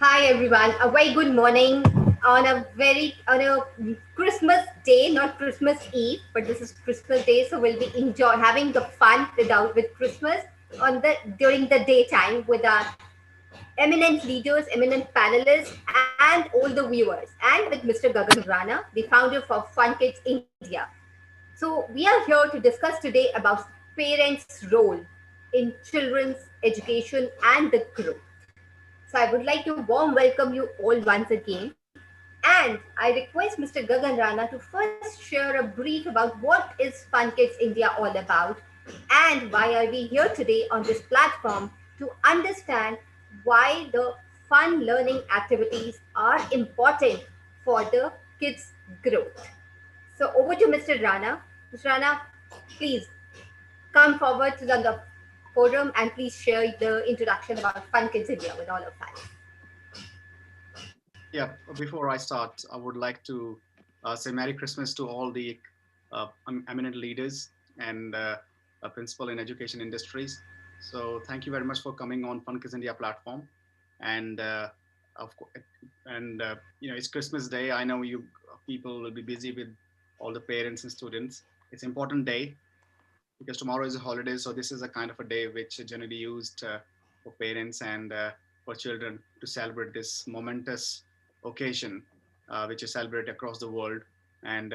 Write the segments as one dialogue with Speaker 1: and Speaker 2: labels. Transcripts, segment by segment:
Speaker 1: Hi everyone, a very good morning on a Christmas day, not Christmas Eve, but this is Christmas Day, so we'll be enjoy having the fun with Christmas on the during the daytime with our eminent leaders, eminent panelists, and all the viewers, and with Mr. Gagan Rana, the founder for FunKids India. So we are here to discuss today about parents' role in children's education and the growth. So I would like to warm welcome you all once again. And I request Mr. Gagan Rana to first share a brief about what is FunKids India all about and why are we here today on this platform to understand why the fun learning activities are important for the kids' growth. So over to Mr. Rana. Mr. Rana, please come forward to the forum and please share the introduction about FunKids India with all of us.
Speaker 2: Yeah, before I start, I would like to say Merry Christmas to all the eminent leaders and principal in education industries. So thank you very much for coming on FunKids India platform. And of course, and it's Christmas Day. I know you people will be busy with all the parents and students. It's an important day because tomorrow is a holiday. So this is a kind of a day which is generally used for parents and for children to celebrate this momentous occasion, which is celebrated across the world. And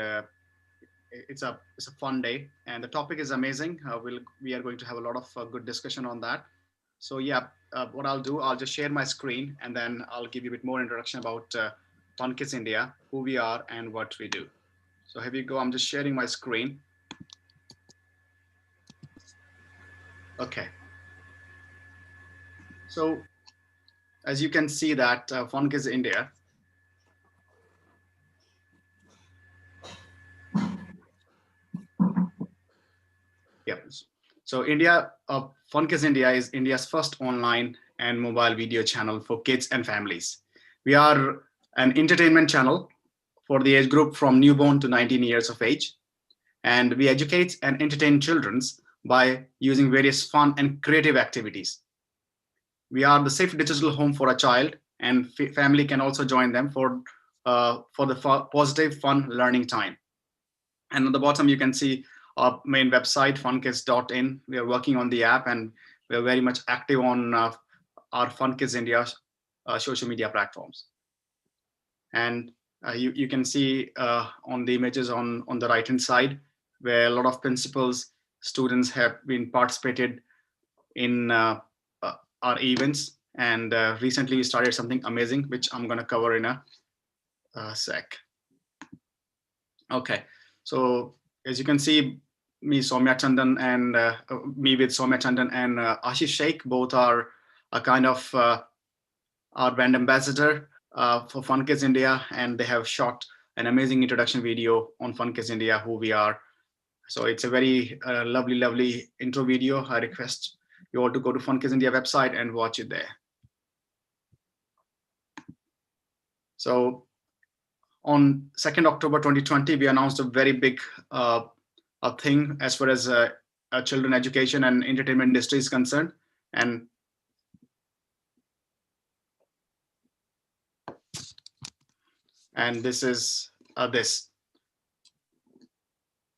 Speaker 2: it's a fun day, and the topic is amazing. We are going to have a lot of good discussion on that. So yeah, what I'll do, I'll just share my screen, and then I'll give you a bit more introduction about Fun Kids India, who we are, and what we do. So here we go. I'm just sharing my screen. Okay. So as you can see that Fun Kids India. Yep. So India, Fun Kids India is India's first online and mobile video channel for kids and families. We are an entertainment channel for the age group from newborn to 19 years of age. And we educate and entertain children by using various fun and creative activities. We are the safe digital home for a child, and family can also join them for the positive, fun learning time. And on the bottom, you can see our main website, funkids.in. We are working on the app, and we're very much active on our FunKids India social media platforms. And you can see on the images on the right-hand side, where a lot of principals, students have been participated in our events. And recently we started something amazing, which I'm going to cover in a sec. Okay, so as you can see, me, Soumya Chandan, and me with Soumya Chandan and Ashish Sheikh, both are a kind of our brand ambassador for FunKids India, and they have shot an amazing introduction video on FunKids India, who we are. So it's a very lovely intro video. I request you all to go to FunKids India website and watch it there. So on 2nd October 2020, we announced a very big thing as far as children education and entertainment industry is concerned. And this is this.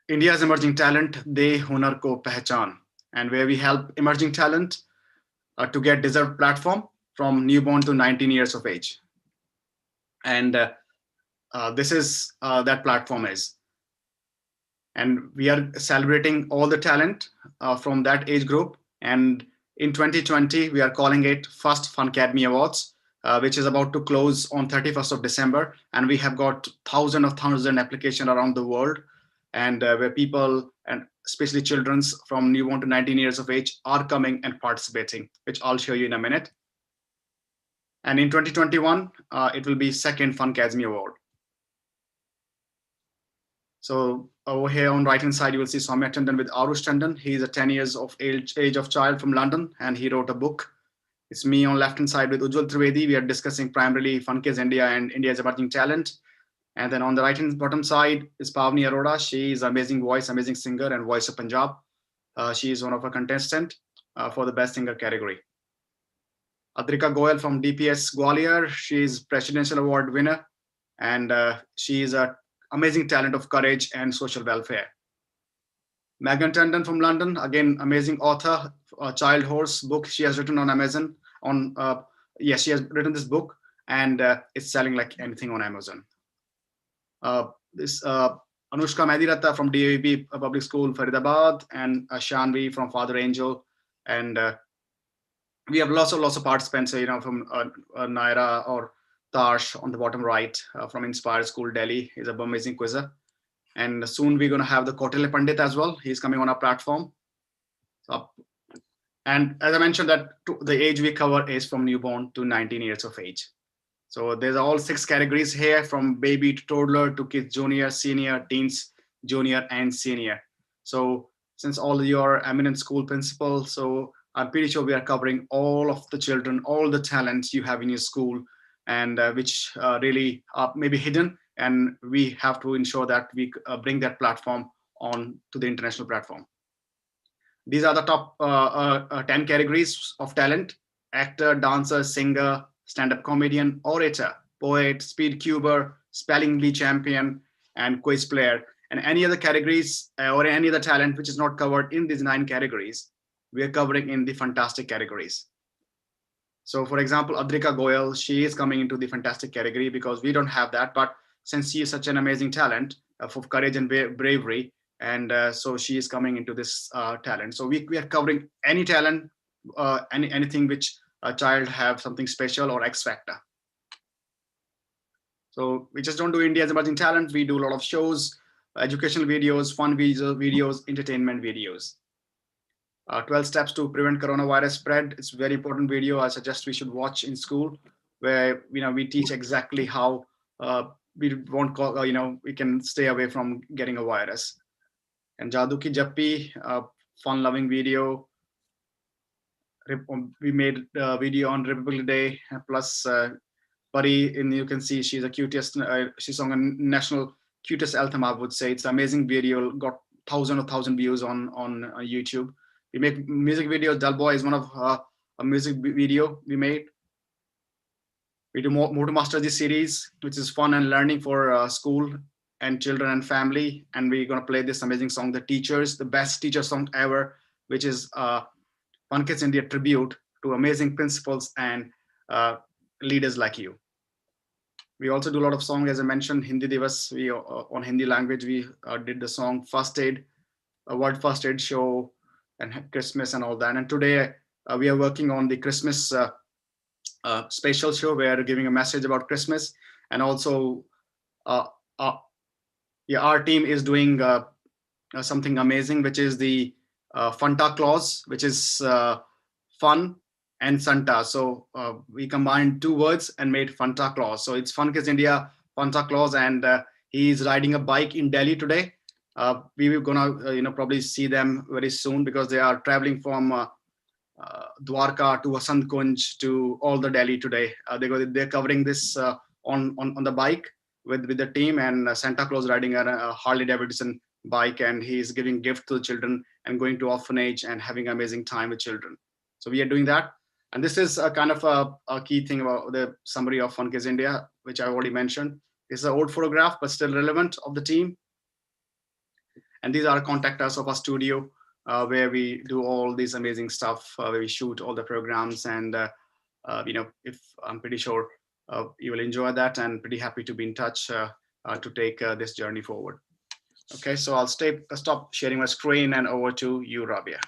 Speaker 2: India's emerging talent, de hunar ko pehchan, and where we help emerging talent to get deserved platform from newborn to 19 years of age. And this is that platform is. And we are celebrating all the talent from that age group. And in 2020, we are calling it First FunCademy Awards, which is about to close on 31st of December. And we have got thousands of applications around the world, and where people, and especially children from newborn to 19 years of age, are coming and participating, which I'll show you in a minute. And in 2021, it will be second FunCademy Award. So over here on right hand side, you will see Soumya Chandan with Arush Chandan. He is a 10 years of age of child from London, and he wrote a book. It's me on left hand side with Ujjwal Trivedi. We are discussing primarily FunKids India and India's emerging talent. And then on the right hand bottom side is Pavni Arora. She is amazing voice, amazing singer, and voice of Punjab. She is one of our contestants for the best singer category. Adrika Goyal from DPS Gwalior. She is Presidential Award winner, and she is an amazing talent of courage and social welfare. Megan Tandon from London, again, amazing author, Child Horse book she has written on Amazon. On Yes, she has written this book, and it's selling like anything on Amazon. This Anushka Mediratta from DAVP Public School, Faridabad, and Shanvi from Father Angel, and we have lots of participants, from Naira or Tash on the bottom right, from Inspire School Delhi. He's an amazing quizzer. And soon we're going to have the Kotile Pandit as well. He's coming on our platform. So, and as I mentioned, that the age we cover is from newborn to 19 years of age. So there's all 6 categories here, from baby to toddler to kids junior, senior, teens, junior, and senior. So since all your eminent school principals, so I'm pretty sure we are covering all of the children, all the talents you have in your school, and which really are maybe hidden. And we have to ensure that we bring that platform on to the international platform. These are the top 10 categories of talent: actor, dancer, singer, stand-up comedian, orator, poet, speed cuber, spelling bee champion, and quiz player. And any other categories or any other talent which is not covered in these 9 categories, we are covering in the fantastic categories. So for example, Adrika Goyal, she is coming into the fantastic category because we don't have that. But since she is such an amazing talent for courage and bravery, and so she is coming into this talent. So we are covering any talent, anything which a child have something special or X factor. So we just don't do India's emerging talent. We do a lot of shows, educational videos, fun videos, entertainment videos. 12 steps to prevent coronavirus spread. It's a very important video. I suggest we should watch in school, where we teach exactly how we won't call, we can stay away from getting a virus. And Jadoo Ki Jappi, fun-loving video. We made a video on Republic Day, plus Pari, and you can see she's the cutest. She's on a national cutest anthem, I would say. It's an amazing video, got thousand views on YouTube. We make music videos. Dal Boy is one of a music video we made. We do Motor Master this series, which is fun and learning for school and children and family. And we're going to play this amazing song, The Teachers, the best teacher song ever, which is FunKidsIndia tribute to amazing principals and leaders like you. We also do a lot of songs, as I mentioned, Hindi Divas. We on Hindi language, we did the song First Aid, a World First Aid show, and Christmas and all that. And today we are working on the Christmas special show. We are giving a message about Christmas, and also our team is doing something amazing, which is the Fanta Claus, which is fun and Santa. So we combined 2 words and made Fanta Claus. So it's FunKidsIndia Fanta Claus, and he's riding a bike in Delhi today. We were gonna probably see them very soon, because they are traveling from Dwarka to Vasant Kunj to all the Delhi today. They're covering this on the bike with the team, and Santa Claus riding a Harley Davidson bike, and he's giving gift to the children and going to orphanage and having amazing time with children. So we are doing that. And this is a kind of a key thing about the summary of FunKidsIndia, which I already mentioned. It's an old photograph, but still relevant, of the team. And these are contact us of our studio, where we do all this amazing stuff, where we shoot all the programs. And, if I'm pretty sure you will enjoy that, and pretty happy to be in touch to take this journey forward. Okay, so I'll stop sharing my screen, and over to you, Rabiah.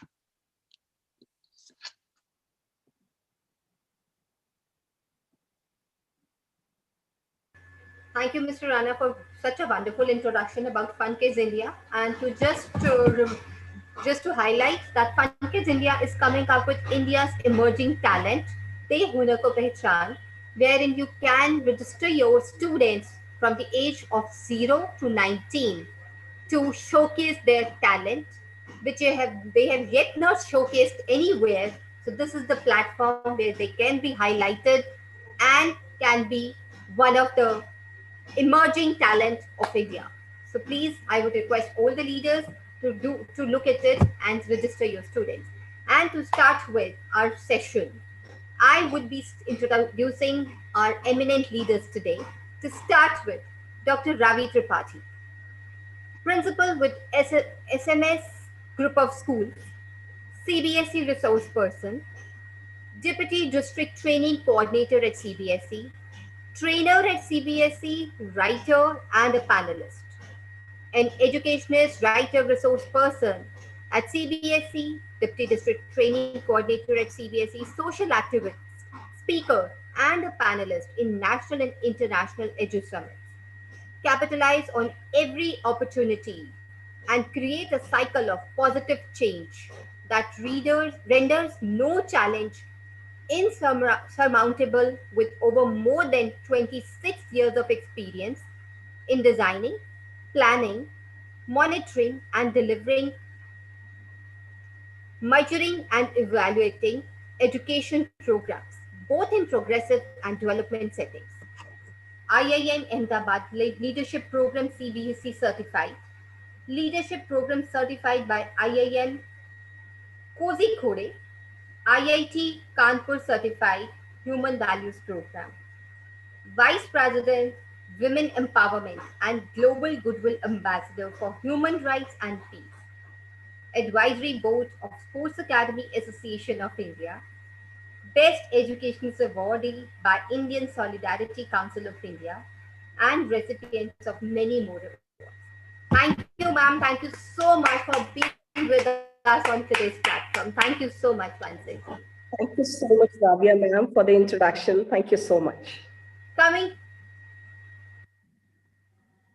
Speaker 1: Thank you, Mr. Rana, for such a wonderful introduction about FunKidsIndia. And just to highlight that FunKidsIndia is coming up with India's emerging talent, Te Hunar Ko Pehchan, wherein you can register your students from the age of 0 to 19 to showcase their talent, which they have yet not showcased anywhere. So this is the platform where they can be highlighted and can be one of the emerging talent of India. So please, I would request all the leaders to look at it and register your students. And to start with our session, I would be introducing our eminent leaders today. To start with, Dr. Ravi Tripathi, principal with SMS Group of Schools, CBSE resource person, Deputy District Training Coordinator at CBSE, trainer at CBSE, writer, and a panelist. An educationist, writer, resource person at CBSE, Deputy District Training Coordinator at CBSE, social activist, speaker, and a panelist in national and international edu summits. Capitalize on every opportunity and create a cycle of positive change that readers renders no challenge insurmountable with over more than 26 years of experience in designing, planning, monitoring, and delivering, measuring, and evaluating education programs, both in progressive and development settings. IIM Ahmedabad Leadership Program CBSE certified, Leadership Program certified by IIM Kozhikode, IIT Kanpur certified Human Values Program, Vice President, Women Empowerment and Global Goodwill Ambassador for Human Rights and Peace, Advisory Board of Sports Academy Association of India, Best Educationist Awardee by Indian Solidarity Council of India, and recipients of many more awards. Thank you, ma'am. Thank you so much for being with us on today's platform. Thank you so much once again.
Speaker 3: Thank you so much, Rabiah ma'am, for the introduction. Thank you so much.
Speaker 1: Coming,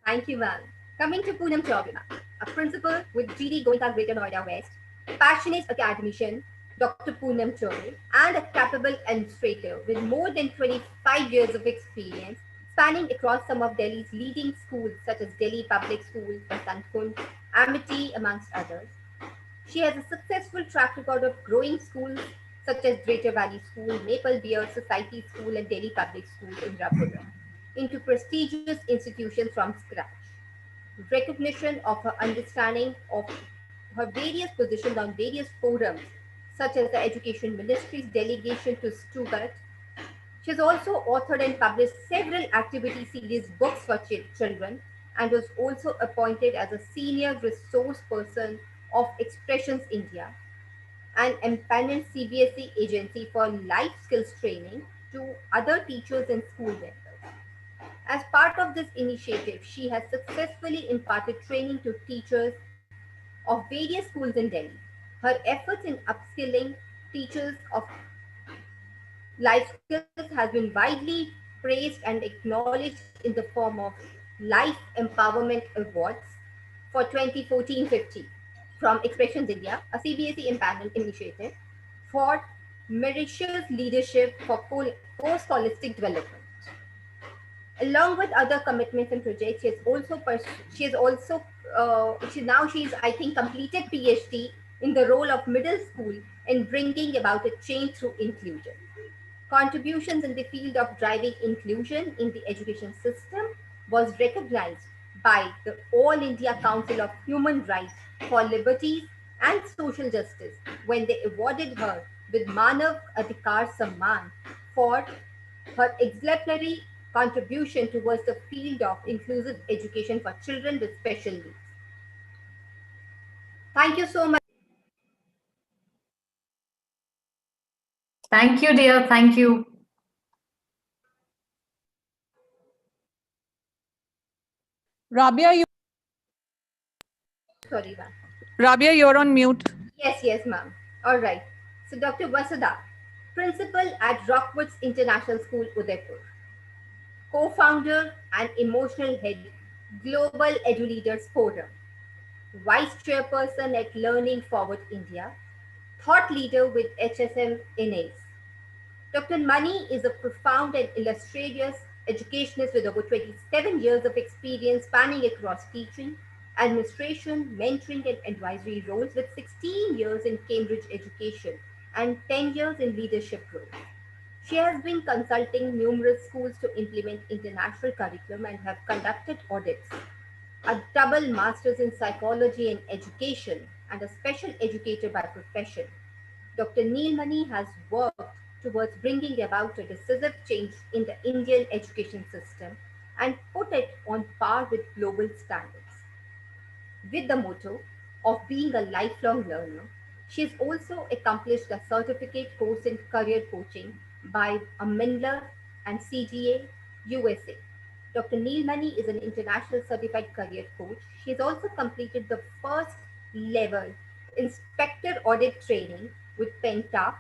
Speaker 1: thank you, ma'am. Coming to Poonam Chaudhary, a principal with GD Goenka Greater Noida West, passionate academician, Dr. Poonam Chaudhary, and a capable administrator with more than 25 years of experience spanning across some of Delhi's leading schools such as Delhi Public Schools, Basantkund, Amity, amongst others. She has a successful track record of growing schools such as Greater Valley School, Maple Beer Society School, and Delhi Public School, Indrapura, into prestigious institutions from scratch. Recognition of her understanding of her various positions on various forums, such as the Education Ministry's delegation to Stuttgart. She has also authored and published several activity series books for children and was also appointed as a senior resource person of Expressions India, an independent CBSE agency for life skills training to other teachers and school members. As part of this initiative, she has successfully imparted training to teachers of various schools in Delhi. Her efforts in upskilling teachers of life skills has been widely praised and acknowledged in the form of Life Empowerment Awards for 2014-15 from Expressions India, a CBSE impaneled initiative for meritorious leadership for post-holistic development. Along with other commitments and projects, she's I think completed PhD in the role of middle school in bringing about a change through inclusion. Contributions in the field of driving inclusion in the education system was recognized by the All India Council of Human Rights for Liberties and Social Justice when they awarded her with Manav Adhikar Samman for her exemplary contribution towards the field of inclusive education for children with special needs. Thank you so much.
Speaker 4: Thank you, dear. Thank you.
Speaker 5: Rabia,
Speaker 1: Sorry, ma'am.
Speaker 5: Rabia, you're on mute.
Speaker 1: Yes, ma'am. All right. So, Dr. Vasudha, principal at Rockwoods International School, Udaipur, co-founder and emotional head, Global Edu Leaders Forum, vice chairperson at Learning Forward India, thought leader with HSM INACE. Dr. Mani is a profound and illustrious educationist with over 27 years of experience spanning across teaching, administration, mentoring, and advisory roles with 16 years in Cambridge education and 10 years in leadership roles. She has been consulting numerous schools to implement international curriculum and have conducted audits, a double master's in psychology and education, and a special educator by profession. Dr. Neelmani has worked towards bringing about a decisive change in the Indian education system and put it on par with global standards. With the motto of being a lifelong learner, she has also accomplished a certificate course in career coaching by a Mindler and CGA USA. Dr. Neelmani is an international certified career coach. She has also completed the first level inspector audit training with Penta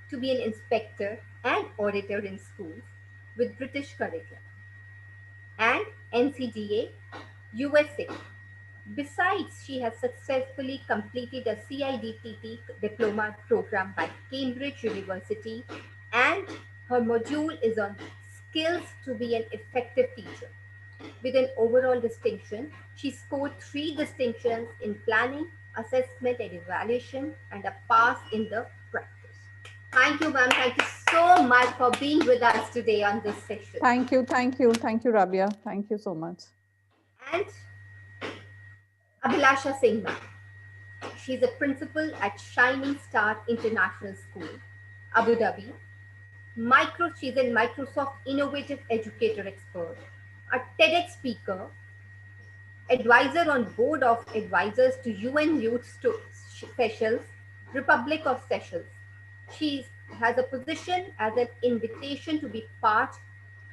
Speaker 1: to be an inspector and auditor in schools with British curriculum and NCDA USA. Besides, she has successfully completed a CIDTT diploma program by Cambridge University, and her module is on skills to be an effective teacher. With an overall distinction, she scored 3 distinctions in planning, assessment, and evaluation, and a pass in the practice. Thank you, ma'am. Thank you so much for being with us today on this session.
Speaker 5: Thank you. Rabiah. Thank you so much.
Speaker 1: And Abhilasha Singh ma'am. She's a principal at Shining Star International School, Abu Dhabi. She's a Microsoft Innovative Educator Expert, a TEDx speaker, advisor on board of advisors to UN Youth Seychelles, Republic of Seychelles. She has a position as an invitation to be part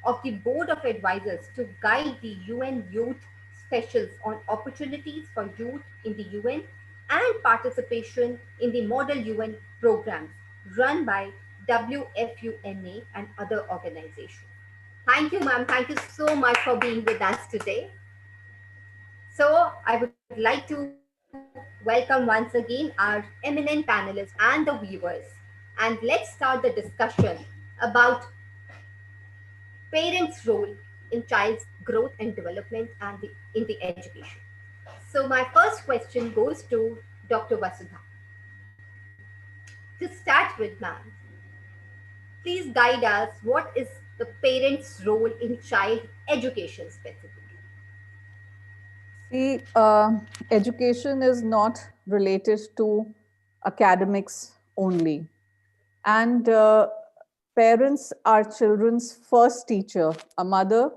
Speaker 1: of the board of advisors to guide the UN Youth Seychelles on opportunities for youth in the UN and participation in the Model UN programs run by WFUNA and other organizations. Thank you, ma'am. Thank you so much for being with us today. So I would like to welcome once again our eminent panelists and the viewers. And let's start the discussion about parents' role in child's growth and development and in the education. So my first question goes to Dr. Vasudha. To start with, ma'am, please guide us. What is the parents' role in child education specifically?
Speaker 5: See, education is not related to academics only. And parents are children's first teacher. A mother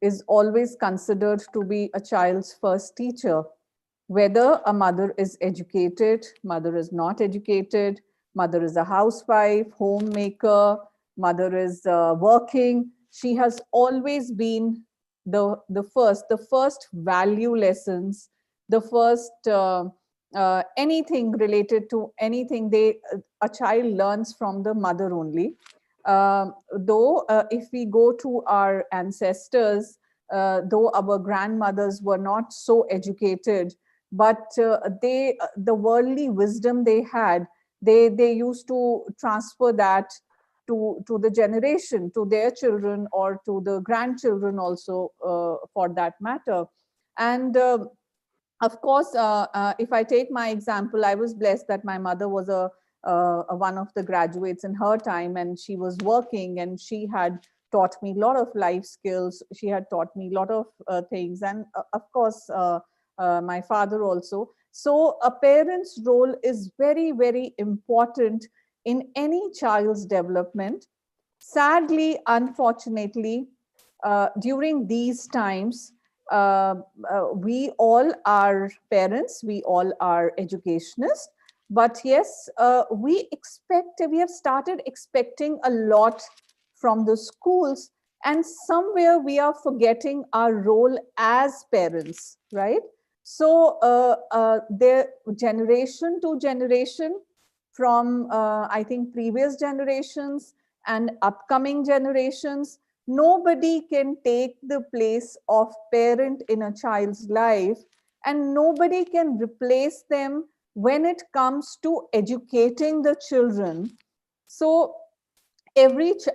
Speaker 5: is always considered to be a child's first teacher. Whether a mother is educated, mother is not educated, mother is a housewife, homemaker, mother is working, she has always been the first value lessons, the first anything related to anything a child learns from the mother only. Though if we go to our ancestors, though our grandmothers were not so educated, but the worldly wisdom they had, they used to transfer that to the generation, to their children or to the grandchildren also, for that matter. And of course, if I take my example, I was blessed that my mother was one of the graduates in her time, and she was working, and she had taught me a lot of life skills. She had taught me a lot of things, and of course, my father also. So a parent's role is very, very important in any child's development. Sadly, unfortunately, during these times, we all are parents, we all are educationists, but yes, we have started expecting a lot from the schools, and somewhere we are forgetting our role as parents, right? So their generation to generation, from I think previous generations and upcoming generations, nobody can take the place of parent in a child's life, and nobody can replace them when it comes to educating the children. So let's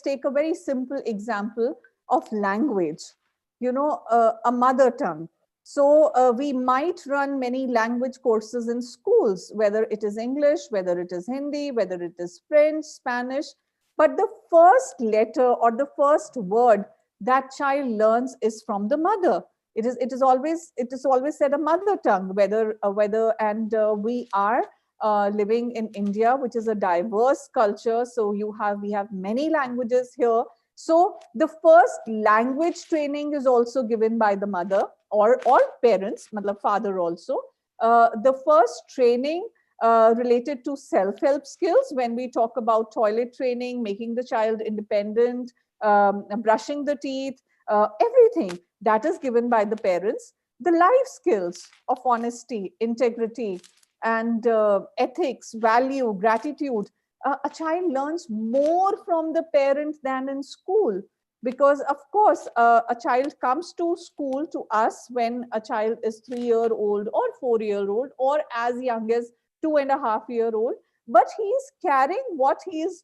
Speaker 5: take a very simple example of language. A mother tongue. So we might run many language courses in schools, whether it is English, whether it is Hindi, whether it is French, Spanish. But the first letter or the first word that child learns is from the mother. It is always said a mother tongue, we are living in India, which is a diverse culture. So we have many languages here. So the first language training is also given by the mother or parents, matlab father also. The first training related to self-help skills, when we talk about toilet training, making the child independent, brushing the teeth, everything that is given by the parents. The life skills of honesty, integrity, and ethics, value, gratitude. A child learns more from the parent than in school, because of course a child comes to school to us when a child is 3-year-old or 4-year-old or as young as 2.5-year-old, but he's carrying what he's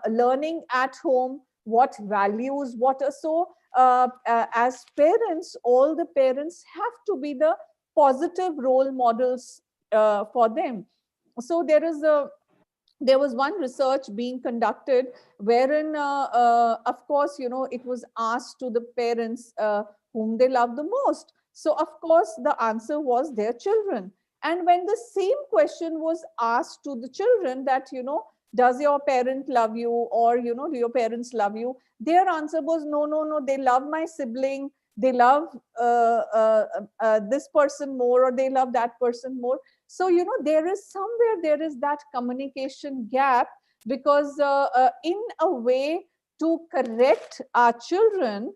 Speaker 5: learning at home, what values, what are so as parents, all the parents have to be the positive role models for them. So there was one research being conducted wherein, of course, it was asked to the parents whom they love the most. So, of course, the answer was their children. And when the same question was asked to the children that, does your parent love you, or, do your parents love you? Their answer was, no, no, no, they love my sibling. They love this person more, or they love that person more. So, there is that communication gap, because in a way to correct our children,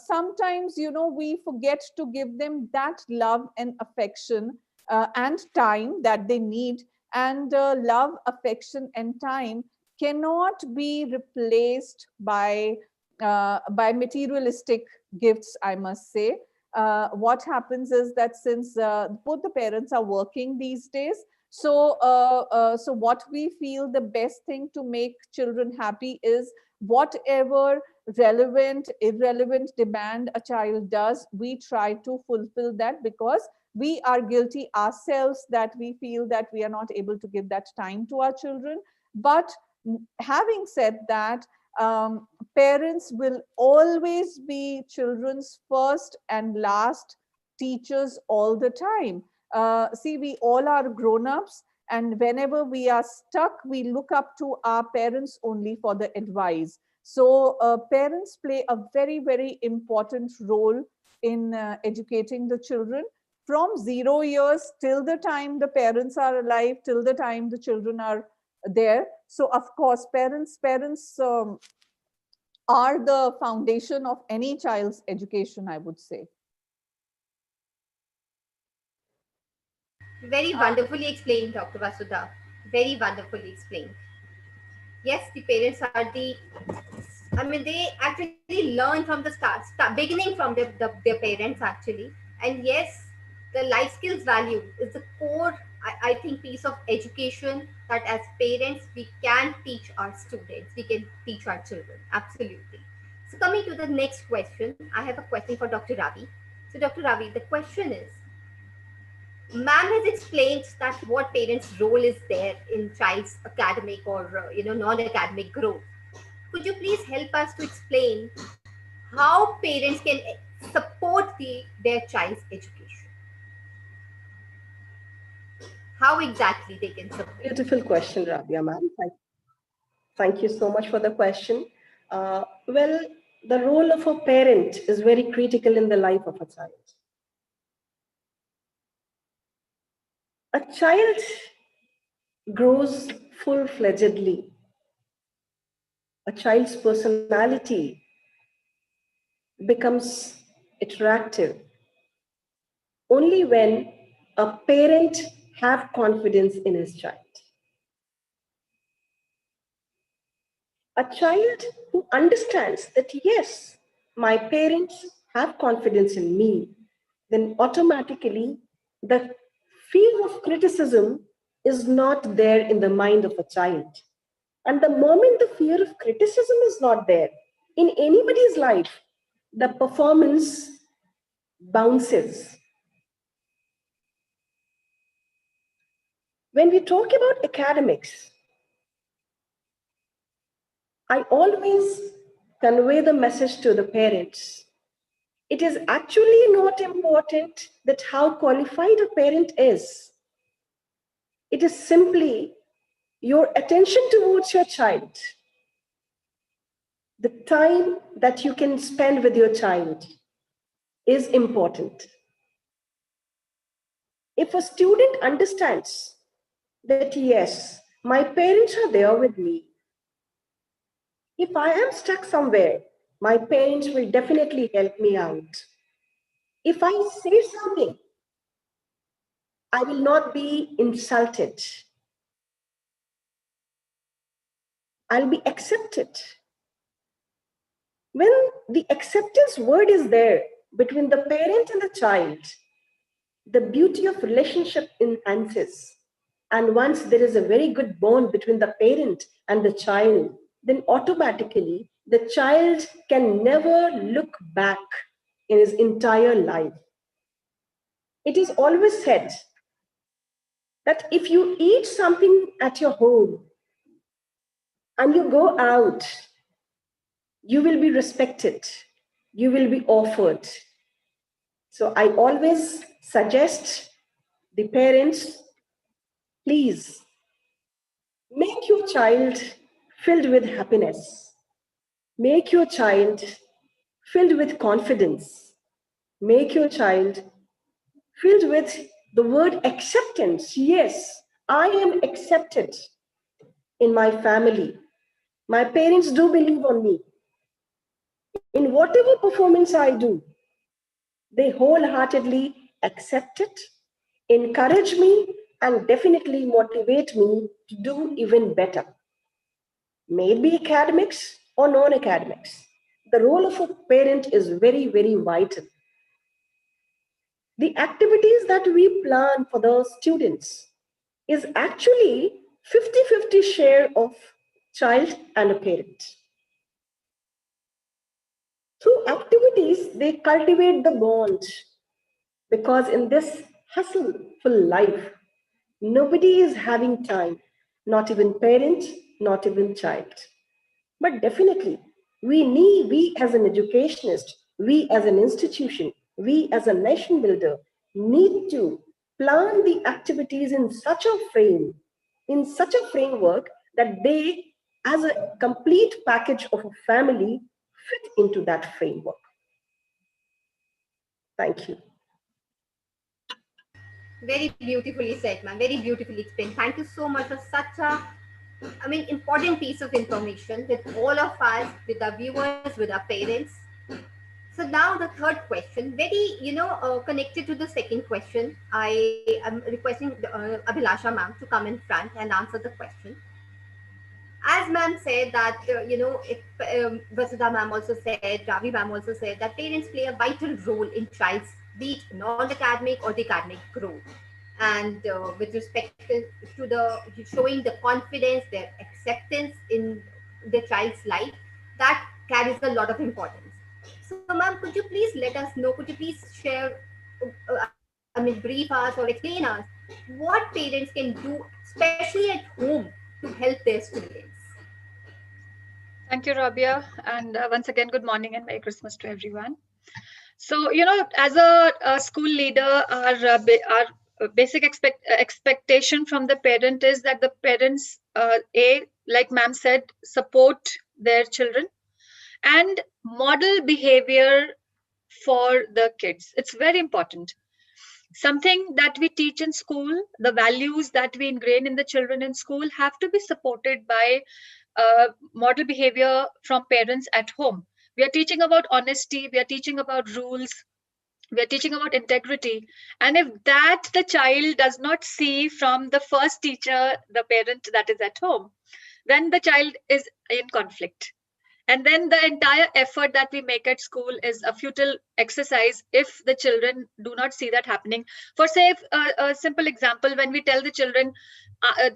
Speaker 5: sometimes, we forget to give them that love and affection and time that they need. And love, affection, and time cannot be replaced by materialistic gifts, I must say. What happens is that since both the parents are working these days, so what we feel the best thing to make children happy is whatever relevant, irrelevant demand a child does, we try to fulfill that, because we are guilty ourselves that we feel that we are not able to give that time to our children. But having said that, parents will always be children's first and last teachers all the time. See, we all are grown-ups, and whenever we are stuck, we look up to our parents only for the advice. So parents play a very, very important role in educating the children from 0 years till the time the parents are alive, till the time the children are there. So of course, parents are the foundation of any child's education, I would say.
Speaker 1: Very wonderfully explained, Dr. Vasudha. Very wonderfully explained. Yes, the parents are they actually learn from the beginning from their parents actually. And yes, the life skills value is the core, I think, piece of education that as parents we can teach our students, we can teach our children. Absolutely. So coming to the next question, I have a question for Dr. Ravi. So Dr. Ravi, the question is, ma'am has explained that what parents' role is there in child's academic or non-academic growth. Could you please help us to explain how parents can support their child's education? How exactly they can support?
Speaker 3: Beautiful question, Rabiah ma'am. Thank you so much for the question. Well, the role of a parent is very critical in the life of a child. A child grows full-fledgedly. A child's personality becomes attractive only when a parent have confidence in his child. A child who understands that, yes, my parents have confidence in me, then automatically the fear of criticism is not there in the mind of a child. And the moment the fear of criticism is not there in anybody's life, the performance bounces. When we talk about academics, I always convey the message to the parents. It is actually not important that how qualified a parent is. It is simply your attention towards your child, the time that you can spend with your child is important. If a student understands that, yes, my parents are there with me, if I am stuck somewhere, my parents will definitely help me out. If I say something, I will not be insulted. I'll be accepted. When the acceptance word is there between the parent and the child, the beauty of relationship enhances. And once there is a very good bond between the parent and the child, then automatically the child can never look back in his entire life. It is always said that if you eat something at your home and you go out, you will be respected, you will be offered. So I always suggest the parents, please make your child filled with happiness. Make your child filled with confidence. Make your child filled with the word acceptance. Yes, I am accepted in my family. My parents do believe on me. In whatever performance I do, they wholeheartedly accept it, encourage me, and definitely motivate me to do even better. May it be academics or non-academics. The role of a parent is very, very vital. The activities that we plan for the students is actually 50-50 share of child and a parent. Through activities, they cultivate the bond because in this hustle-full life, nobody is having time, not even parent, not even child. But definitely, we as an educationist, we as an institution, we as a nation builder need to plan the activities in such a frame, in such a framework that they, as a complete package of a family, fit into that framework. Thank you.
Speaker 1: Very beautifully said, ma'am. Very beautifully explained. Thank you so much for such a, important piece of information with all of us, with our viewers, with our parents. So now the third question, very connected to the second question. I am requesting Abhilasha ma'am to come in front and answer the question. As ma'am said that if Vasudha ma'am also said, Ravi ma'am also said that parents play a vital role in child's be it non-academic or the academic growth, and with respect to the showing the confidence, their acceptance in the child's life, that carries a lot of importance. So ma'am, could you please let us know? Could you please share? Brief us or explain us what parents can do, especially at home, to help their students.
Speaker 4: Thank you, Rabiah. And once again, good morning and Merry Christmas to everyone. So, as a school leader, our basic expectation from the parent is that the parents, like ma'am said, support their children and model behavior for the kids. It's very important. Something that we teach in school, the values that we ingrain in the children in school have to be supported by model behavior from parents at home. We are teaching about honesty, we are teaching about rules, we are teaching about integrity. And if that the child does not see from the first teacher, the parent that is at home, then the child is in conflict. And then the entire effort that we make at school is a futile exercise if the children do not see that happening. For say, a simple example, when we tell the children,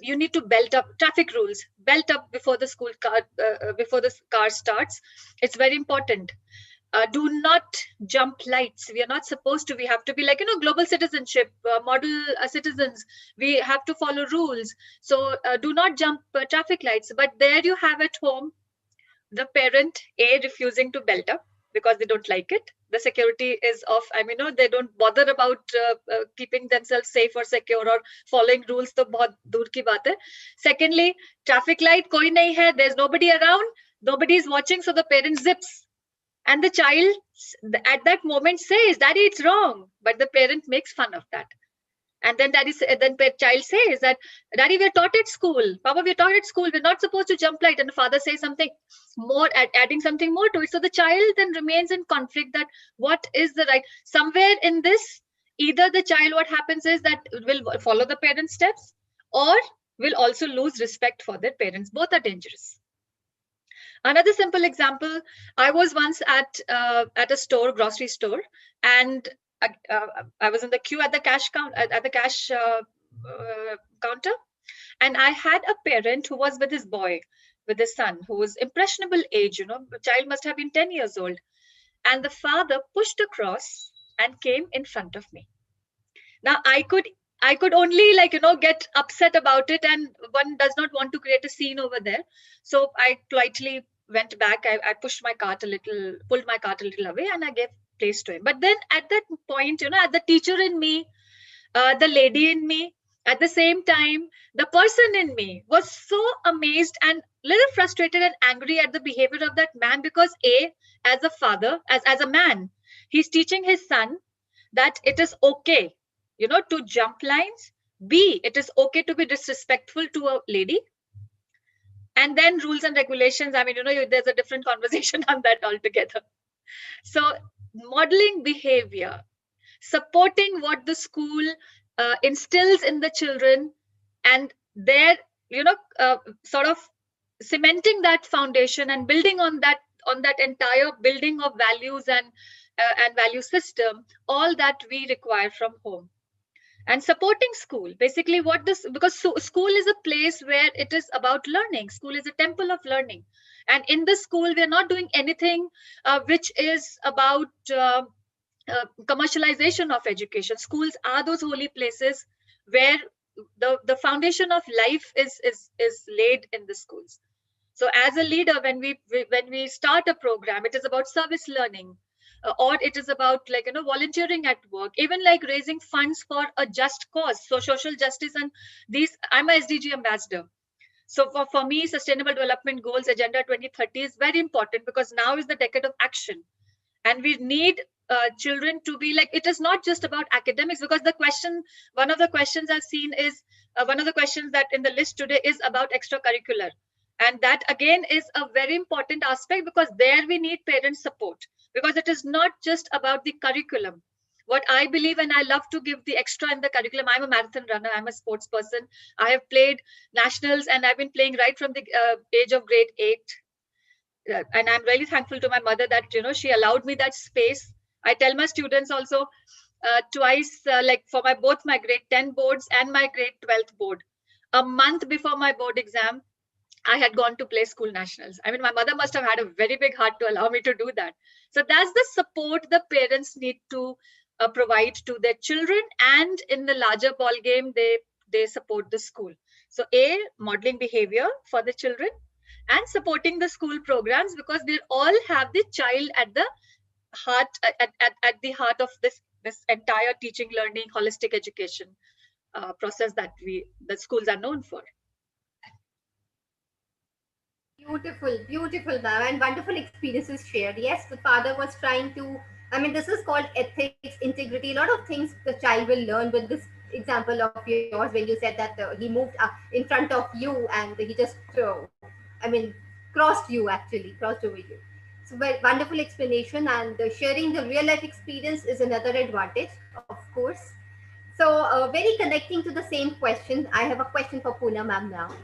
Speaker 4: you need to belt up, traffic rules, belt up before the before the car starts. It's very important. Do not jump lights. We are not supposed to. We have to be like, global citizenship, model citizens. We have to follow rules. So do not jump traffic lights. But there you have at home the parent refusing to belt up because they don't like it. the security is off. I mean, they don't bother about keeping themselves safe or secure or following rules. तो बहुत दूर की बात है. Secondly, traffic light कोई नहीं है. There's nobody around. Nobody is watching. So the parent zips. And the child at that moment says, Daddy, it's wrong. But the parent makes fun of that. And then child says that, Daddy, we're taught at school. Papa, we're taught at school. We're not supposed to jump light. And the father says something more, adding something more to it. So the child then remains in conflict that what is the right. Somewhere in this, either the child, what happens is that will follow the parents' steps or will also lose respect for their parents. Both are dangerous. Another simple example, I was once at a store, grocery store, and I was in the queue at the cash counter, and I had a parent who was with his boy, with his son, who was impressionable age. The child must have been 10 years old, and the father pushed across and came in front of me. Now I could only get upset about it, and one does not want to create a scene over there. So I politely went back. I pulled my cart a little away, and I gave place to him. But then at that point, at the teacher in me, the lady in me, at the same time, the person in me was so amazed and little frustrated and angry at the behavior of that man, because as a father, as a man, he's teaching his son that it is okay, to jump lines. B, it is okay to be disrespectful to a lady. And then rules and regulations. I mean, there's a different conversation on that altogether. So modeling behavior, supporting what the school instills in the children, and they're, sort of cementing that foundation and building on that entire building of values and value system, all that we require from home. And supporting school, basically because school is a place where it is about learning. School is a temple of learning. And in the school, we're not doing anything which is about commercialization of education. Schools are those holy places where the foundation of life is laid in the schools. So as a leader, when we start a program, it is about service learning. Or it is about volunteering at work, even like raising funds for a just cause. So social justice and these, I'm a SDG ambassador. So for me, Sustainable Development Goals Agenda 2030 is very important, because now is the decade of action. And we need children to be it is not just about academics, because one of the questions I've seen is, one of the questions that in the list today is about extracurricular. And that again is a very important aspect, because there we need parent support, because it is not just about the curriculum. What I believe, and I love to give the extra in the curriculum, I'm a marathon runner, I'm a sports person. I have played nationals, and I've been playing right from the age of grade 8. And I'm really thankful to my mother that, she allowed me that space. I tell my students also twice, for both my grade 10 boards and my grade 12th board, a month before my board exam, I had gone to play school nationals. I mean, my mother must have had a very big heart to allow me to do that. So that's the support the parents need to provide to their children. And in the larger ball game, they support the school. So modeling behavior for the children and supporting the school programs, because they all have the child at the heart, at the heart of this entire teaching, learning, holistic education process that the schools are known for.
Speaker 1: Beautiful, ma'am, and wonderful experiences shared. Yes, the father was trying to, this is called ethics, integrity. A lot of things the child will learn with this example of yours, when you said that he moved in front of you and he just, crossed over you. So, wonderful explanation, and sharing the real life experience is another advantage, of course. So, very connecting to the same question, I have a question for Poona ma'am now.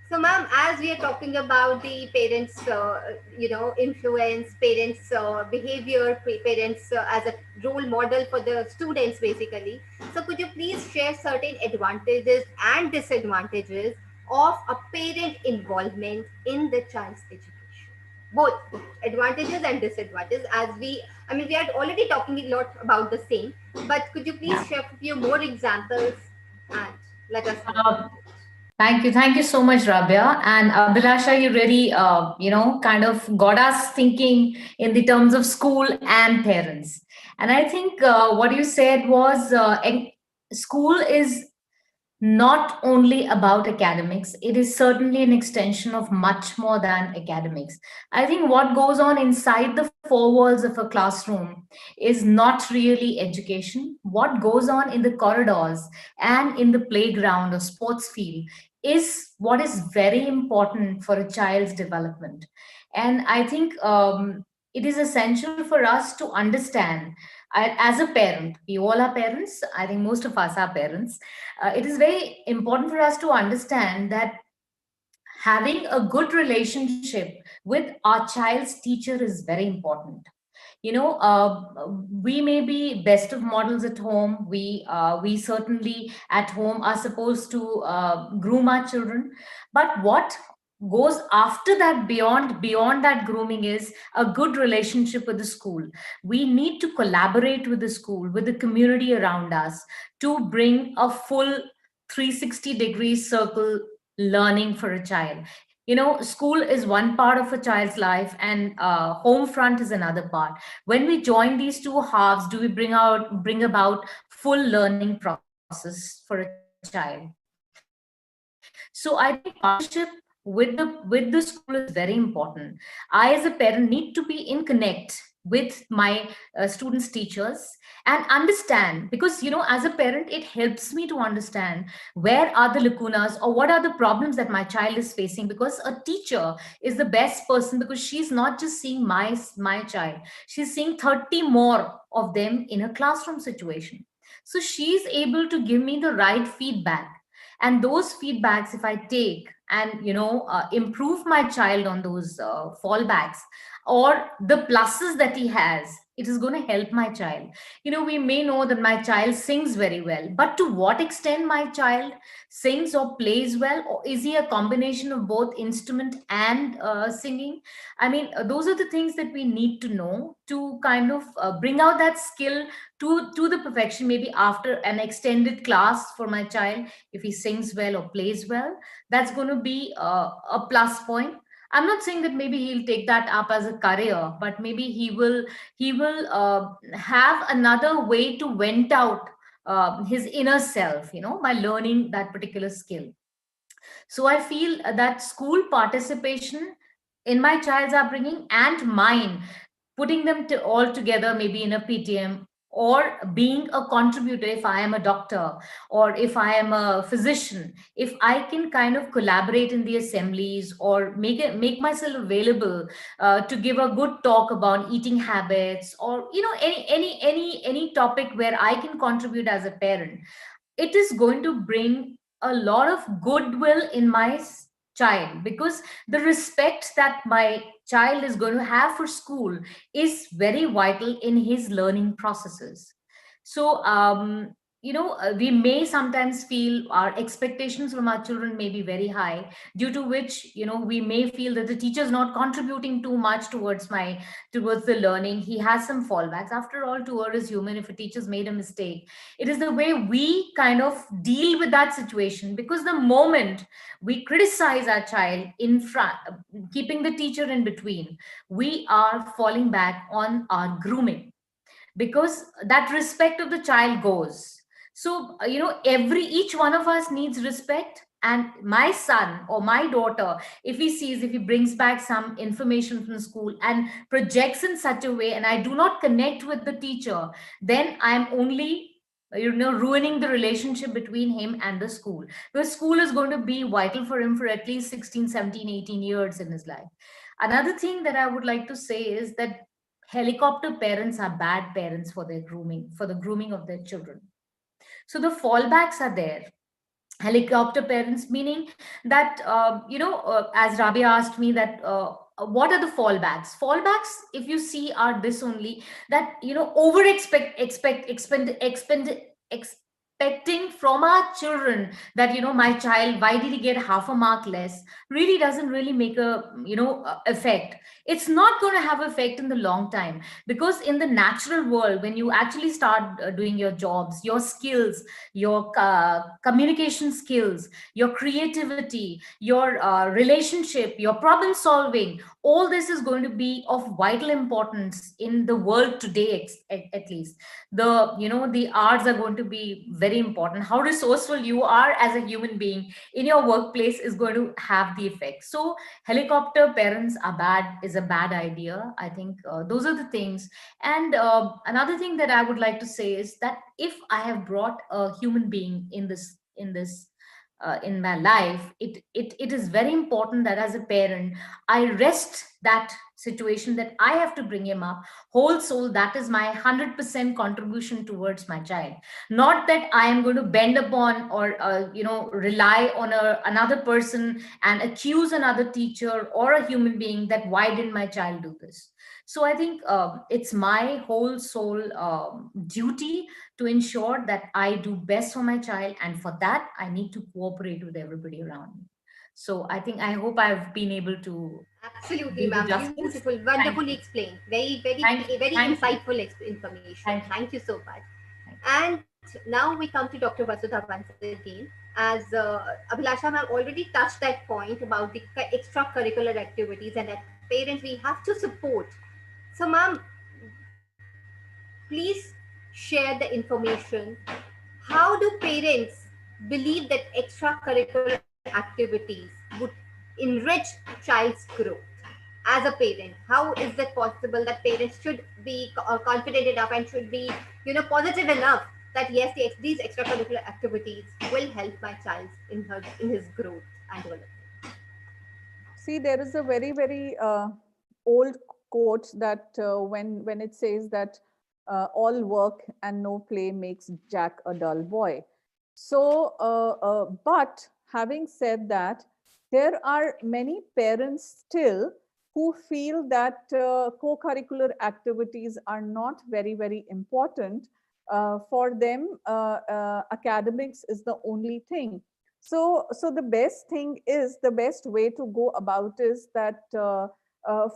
Speaker 1: So, ma'am, as we are talking about the parents, influence, parents' behavior, parents as a role model for the students, basically. So, could you please share certain advantages and disadvantages of a parent involvement in the child's education? Both advantages and disadvantages. We are already talking a lot about the same, but could you please share a few more examples and let us know?
Speaker 6: Thank you so much, Rabia. And Abhilasha, you really, kind of got us thinking in the terms of school and parents. And I think what you said was school is not only about academics, it is certainly an extension of much more than academics. I think what goes on inside the four walls of a classroom is not really education. What goes on in the corridors and in the playground or sports field is what is very important for a child's development. And I think it is essential for us to understand. As a parent, we all are parents. I think most of us are parents. It is very important for us to understand that having a good relationship with our child's teacher is very important. We may be best of models at home. We certainly at home are supposed to groom our children, but what goes after that, beyond that grooming, is a good relationship with the school. We need to collaborate with the school, with the community around us, to bring a full 360-degree circle learning for a child. School is one part of a child's life, and home front is another part. When we join these two halves, do we bring about full learning process for a child? So I think partnership with the school is very important. I, as a parent, need to be in connect with my students' teachers and understand, because as a parent, it helps me to understand where are the lacunas or what are the problems that my child is facing, because a teacher is the best person, because she's not just seeing my child, she's seeing 30 more of them in a classroom situation. So she's able to give me the right feedback, and those feedbacks, if I take and improve my child on those fallbacks or the pluses that he has, it is going to help my child. We may know that my child sings very well, but to what extent my child sings or plays well, or is he a combination of both instrument and singing? I mean, those are the things that we need to know to kind of bring out that skill to the perfection, maybe after an extended class for my child. If he sings well or plays well, that's going to be a plus point. I'm not saying that maybe he'll take that up as a career, but maybe he will have another way to vent out his inner self, by learning that particular skill. So I feel that school participation in my child's upbringing and mine, putting them all together, maybe in a PTM, or being a contributor, if I am a doctor or if I am a physician, if I can kind of collaborate in the assemblies or make myself available to give a good talk about eating habits, or any topic where I can contribute as a parent, it is going to bring a lot of goodwill in my child, because the respect that my child is going to have for school is very vital in his learning processes. So we may sometimes feel our expectations from our children may be very high, due to which we may feel that the teacher is not contributing too much towards the learning. He has some fallbacks. After all, to err is human. If a teacher's made a mistake, it is the way we kind of deal with that situation, because the moment we criticize our child in front, keeping the teacher in between, we are falling back on our grooming, because that respect of the child goes. So every each one of us needs respect. And my son or my daughter, if he brings back some information from school and projects in such a way, and I do not connect with the teacher, then I'm only ruining the relationship between him and the school, because school is going to be vital for him for at least 16, 17, 18 years in his life. Another thing that I would like to say is that helicopter parents are bad parents for the grooming of their children. So the fallbacks are there. Helicopter parents, meaning that as Rabia asked me that what are the fallbacks, if you see, are this only, that over expect expecting from our children that, my child, why did he get half a mark less, really doesn't really make a, effect. It's not going to have effect in the long time, because in the natural world, when you actually start doing your jobs, your skills, your communication skills, your creativity, your relationship, your problem solving, all this is going to be of vital importance in the world today, at least. The arts are going to be very important. How resourceful you are as a human being in your workplace is going to have the effect. So helicopter parents is a bad idea, I think. Those are the things. And another thing that I would like to say is that if I have brought a human being in my life, it is very important that as a parent, I rest that situation, that I have to bring him up whole soul. That is my 100% contribution towards my child. Not that I am going to bend upon or rely on another person and accuse another teacher or a human being that why didn't my child do this. So I think it's my whole soul duty to ensure that I do best for my child, and for that I need to cooperate with everybody around me. So I hope I've been able to
Speaker 1: Absolutely,
Speaker 6: do the
Speaker 1: ma'am.
Speaker 6: justice.
Speaker 1: Beautiful,
Speaker 6: Thank
Speaker 1: wonderfully
Speaker 6: you.
Speaker 1: explained. Very, very,
Speaker 6: Thank you.
Speaker 1: very
Speaker 6: Thank you.
Speaker 1: insightful information.
Speaker 6: Thank you.
Speaker 1: Thank you so much.
Speaker 6: Thank you.
Speaker 1: And now we come to Dr. Vasudha once again. As Abhilasha ma'am already touched that point about the extracurricular activities and that parents we have to support. So, ma'am, please share the information. How do parents believe that extracurricular activities would enrich child's growth? As a parent, how is it possible that parents should be confident enough and should be positive enough that yes, these extracurricular activities will help my child in his growth and development?
Speaker 5: See, there is a very, very old quote that when it says that all work and no play makes Jack a dull boy. So, but having said that, there are many parents still who feel that co-curricular activities are not very, very important. For them, academics is the only thing. So the best thing is, the best way to go about is that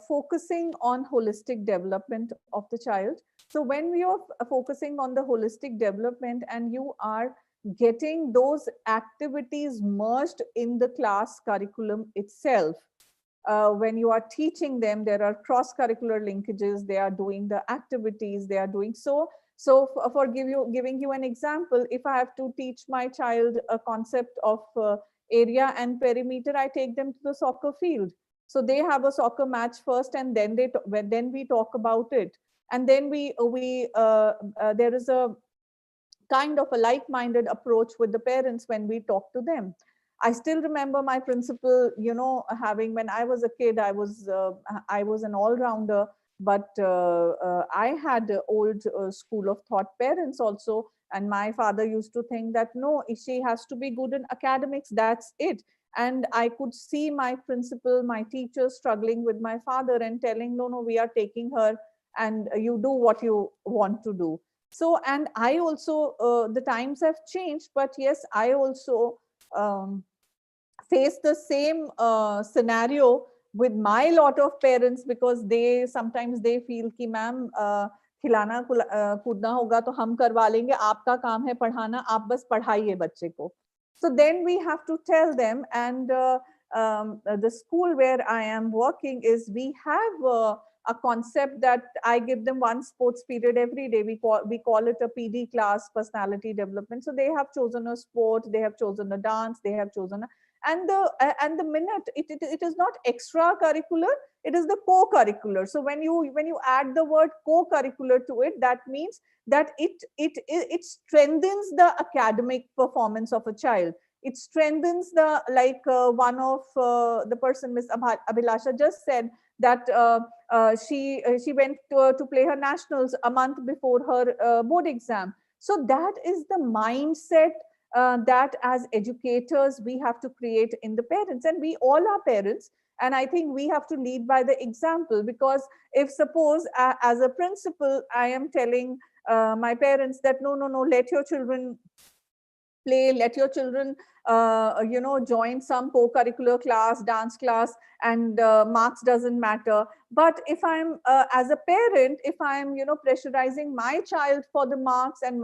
Speaker 5: focusing on holistic development of the child. So when we are focusing on the holistic development and you are getting those activities merged in the class curriculum itself, when you are teaching them, there are cross-curricular linkages, they are doing the activities, they are doing so for giving you an example, if I have to teach my child a concept of area and perimeter, I take them to the soccer field. So they have a soccer match first, and then then we talk about it, and then there is a kind of a like-minded approach with the parents when we talk to them. I still remember my principal, having, when I was a kid, I was an all-rounder, but I had old school of thought parents also. And my father used to think that, no, she has to be good in academics, that's it. And I could see my principal, my teacher struggling with my father and telling, no, no, we are taking her and you do what you want to do. So, and I also, the times have changed, but yes, I also face the same scenario with my lot of parents, because sometimes they feel कि ma'am खिलाना कूदना होगा तो हम करवा लेंगे, आपका काम है पढ़ाना, आप बस पढ़ाइए बच्चे को. So then we have to tell them, and the school where I am working is, we have a concept that I give them one sports period every day. We call it a PD class, personality development. So they have chosen a sport, they have chosen a dance, they have chosen and the minute it is not extracurricular, it is the co-curricular. So when you add the word co-curricular to it, that means that it strengthens the academic performance of a child. It strengthens the, like one of the person, Miss Abhilasha, just said that she went to play her nationals a month before her board exam. So that is the mindset that as educators we have to create in the parents, and we all are parents, and I think we have to lead by the example. Because if suppose as a principal I am telling my parents that no, let your children play, let your children join some co-curricular class, dance class, and marks doesn't matter. But if I'm as a parent, if I'm pressurizing my child for the marks, and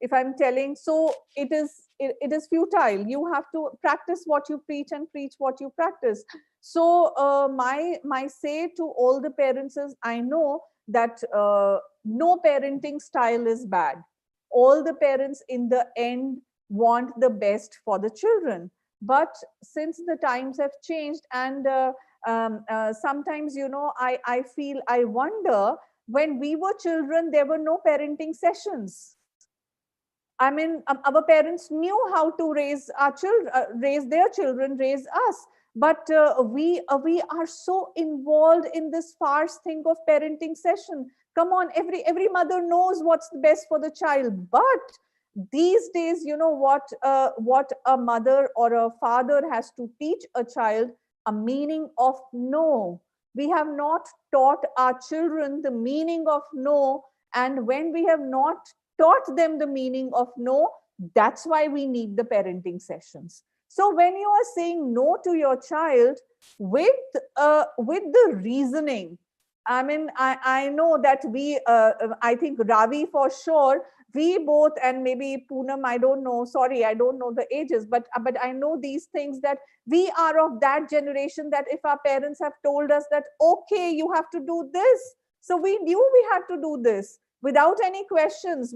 Speaker 5: if I'm telling, so it is futile. You have to practice what you preach and preach what you practice. So my say to all the parents is, I know that no parenting style is bad. All the parents in the end want the best for the children. But since the times have changed, and sometimes, I feel, I wonder, when we were children, there were no parenting sessions. I mean, our parents knew how to raise our children, raise their children, raise us. But we are so involved in this farce thing of parenting session. Come on, every mother knows what's the best for the child. But these days, what a mother or a father has to teach a child, a meaning of no. We have not taught our children the meaning of no. And when we have not taught them the meaning of no, that's why we need the parenting sessions. So when you are saying no to your child with the reasoning, I mean, I know that I think Ravi for sure, we both, and maybe Poonam, I don't know, sorry, I don't know the ages, but I know these things, that we are of that generation that if our parents have told us that, okay, you have to do this. So we knew we had to do this without any questions,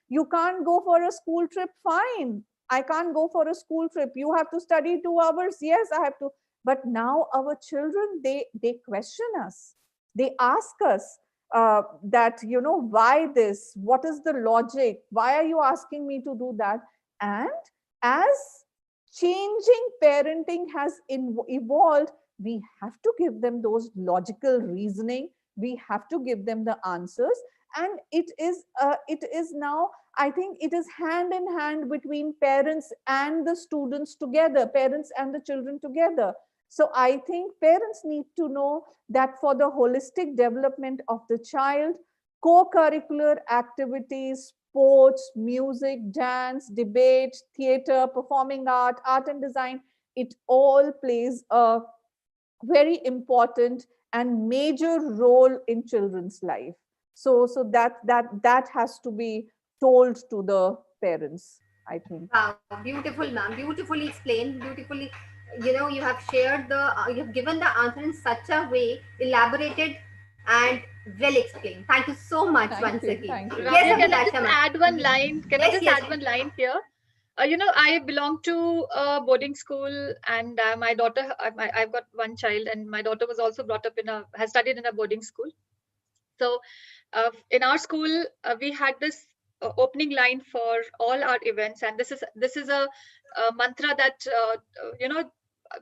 Speaker 5: you can't go for a school trip, fine. I can't go for a school trip. You have to study 2 hours. Yes, I have to. But now our children, they question us. They ask us that, why this? What is the logic? Why are you asking me to do that? And as changing parenting has evolved, we have to give them those logical reasoning. We have to give them the answers. And it is now, I think it is hand in hand between parents and the students together, parents and the children together. So I think parents need to know that for the holistic development of the child, co-curricular activities, sports, music, dance, debate, theater, performing art, art and design, it all plays a very important and major role in children's life. So that has to be told to the parents, I think.
Speaker 1: Wow, beautiful, ma'am. Beautifully explained. Beautifully, you have shared you have given the answer in such a way, elaborated and well explained. Thank you so much once again.
Speaker 5: Thank you.
Speaker 1: Yes,
Speaker 4: Rabia, can I
Speaker 1: Abhilasha,
Speaker 4: just
Speaker 1: ma'am.
Speaker 4: add one line? Can I
Speaker 1: Yes,
Speaker 4: just
Speaker 1: yes.
Speaker 4: add one line here? I belong to a boarding school, and my daughter, I've got one child, and my daughter was also brought up has studied in a boarding school. So, in our school, we had this opening line for all our events, and this is a mantra that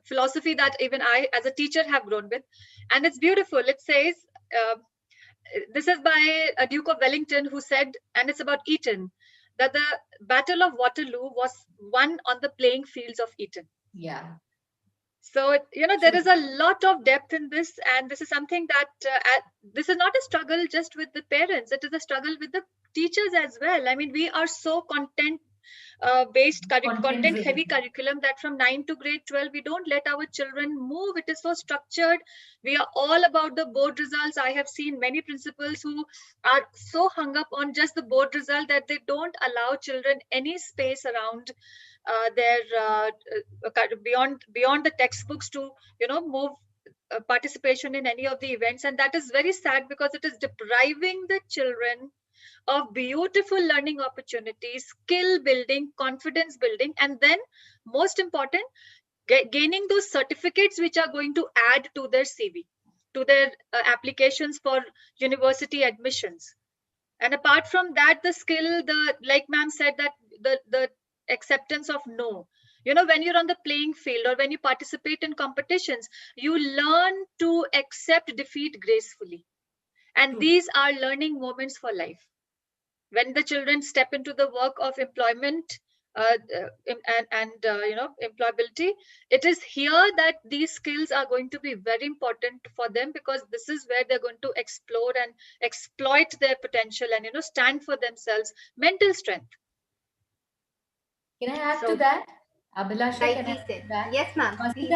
Speaker 4: philosophy that even I, as a teacher, have grown with, and it's beautiful. It says. This is by a Duke of Wellington, who said, and it's about Eton, that the Battle of Waterloo was won on the playing fields of Eton.
Speaker 6: Yeah.
Speaker 4: So, there is a lot of depth in this, and this is something that this is not a struggle just with the parents, it is a struggle with the teachers as well. I mean, we are so content content heavy curriculum that from 9 to grade 12 we don't let our children move. It is so structured. We are all about the board results. I have seen many principals who are so hung up on just the board result that they don't allow children any space around their beyond the textbooks to move participation in any of the events. And that is very sad, because it is depriving the children of beautiful learning opportunities, skill building, confidence building, and then most important, gaining those certificates which are going to add to their CV, to their applications for university admissions. And apart from that, the skill, like ma'am said, that the acceptance of no. When you're on the playing field or when you participate in competitions, you learn to accept defeat gracefully. And these are learning moments for life. When the children step into the work of employment and employability, it is here that these skills are going to be very important for them, because this is where they're going to explore and exploit their potential and stand for themselves. Mental strength.
Speaker 6: Can I add to
Speaker 4: So
Speaker 6: that? Abhilasha, can I
Speaker 1: Rightly
Speaker 6: add
Speaker 1: said.
Speaker 6: to that?
Speaker 1: Yes, ma'am. Please.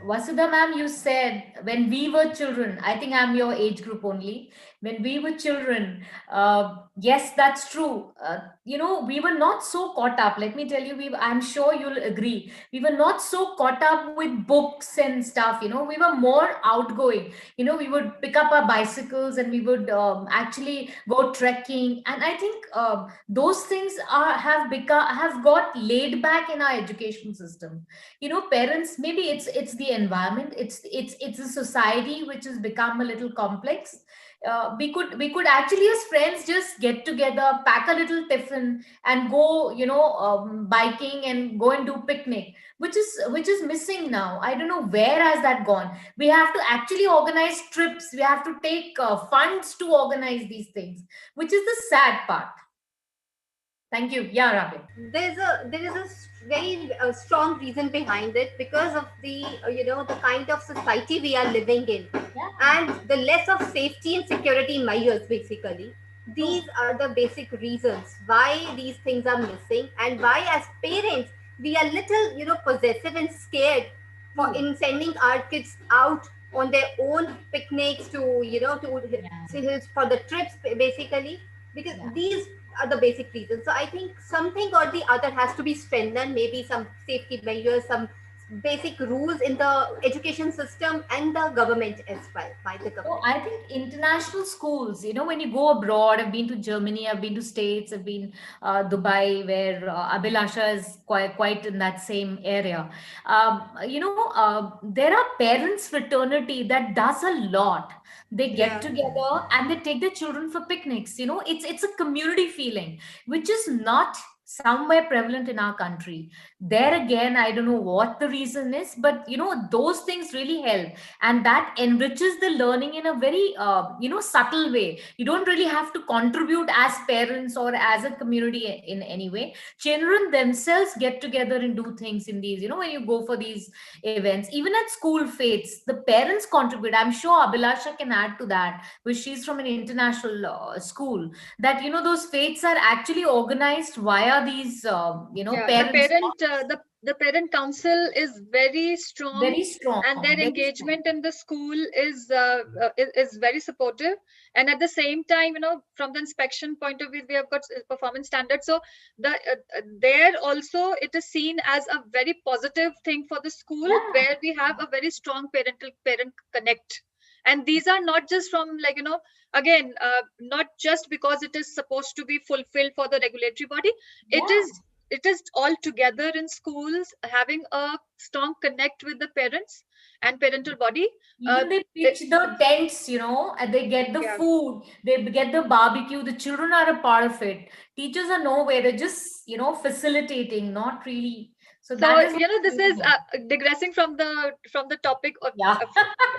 Speaker 6: Vasudha ma'am, you said when we were children, I think I'm your age group only. When we were children, yes, that's true. We were not so caught up. Let me tell you, I'm sure you'll agree. We were not so caught up with books and stuff. We were more outgoing. We would pick up our bicycles and we would actually go trekking. And I think those things have got laid back in our education system. Parents, maybe it's the environment, it's a society which has become a little complex. We could actually as friends just get together, pack a little tiffin and go, biking and go and do picnic, which is missing now. I don't know where has that gone. We have to actually organize trips, we have to take funds to organize these things, which is the sad part. Thank you. Yeah, Rabi.
Speaker 1: There is a very strong reason behind it, because of the the kind of society we are living in,
Speaker 6: Yeah,
Speaker 1: and the less of safety and security measures. Basically, these
Speaker 6: true.
Speaker 1: are the basic reasons why these things are missing, and why as parents we are little possessive and scared for
Speaker 6: True.
Speaker 1: in sending our kids out on their own picnics to
Speaker 6: Yeah,
Speaker 1: for the trips, basically, because
Speaker 6: yeah.
Speaker 1: these are the basic reasons. So I think something or the other has to be strengthened, maybe some safety measures, some basic rules in the education system and the government as well, by the
Speaker 6: So
Speaker 1: government.
Speaker 6: I think international schools, when you go abroad, I've been to Germany, I've been to States, I've been Dubai, where Abhilasha is quite in that same area. There are parents fraternity that does a lot. They get
Speaker 1: Yeah.
Speaker 6: together and they take their children for picnics. It's a community feeling, which is not somewhere prevalent in our country. There again, I don't know what the reason is, but those things really help, and that enriches the learning in a very subtle way. You don't really have to contribute as parents or as a community in any way. Children themselves get together and do things in these, when you go for these events, even at school fates, the parents contribute. I'm sure Abhilasha can add to that, because she's from an international school, that those fates are actually organized via these
Speaker 4: yeah, the
Speaker 6: parents.
Speaker 4: the parent council is very strong,
Speaker 6: Very strong,
Speaker 4: and their
Speaker 6: very strong.
Speaker 4: engagement in the school is very supportive. And at the same time, from the inspection point of view, we have got performance standards. So there also it is seen as a very positive thing for the school,
Speaker 6: Yeah,
Speaker 4: where we have a very strong parent connect. And these are not just from, like, again, not just because it is supposed to be fulfilled for the regulatory body. it
Speaker 6: yeah.
Speaker 4: is it is all together in schools, having a strong connect with the parents and parental body. uh,
Speaker 6: Even they
Speaker 4: it,
Speaker 6: pitch the tents, and they get the
Speaker 4: yeah.
Speaker 6: food, they get the barbecue. The children are a part of it. Teachers are nowhere. They're just, facilitating, not really. So
Speaker 4: So,
Speaker 6: that is what
Speaker 4: this
Speaker 6: really
Speaker 4: is
Speaker 6: nice.
Speaker 4: digressing from the topic
Speaker 6: Yeah.
Speaker 4: of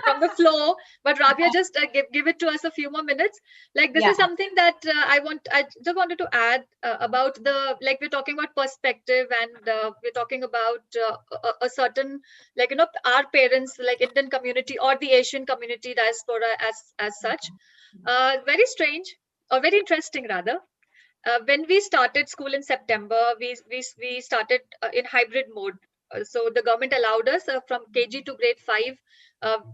Speaker 4: from the flow. But Rabia, just give it to us a few more minutes. Like, this
Speaker 6: Yeah.
Speaker 4: is something that I just wanted to add about the, like, we're talking about perspective, and we're talking about a certain, like, our parents, like Indian community or the Asian community diaspora as such. Very strange, or very interesting rather. When we started school in September, we started in hybrid mode. So the government allowed us from KG to grade 5.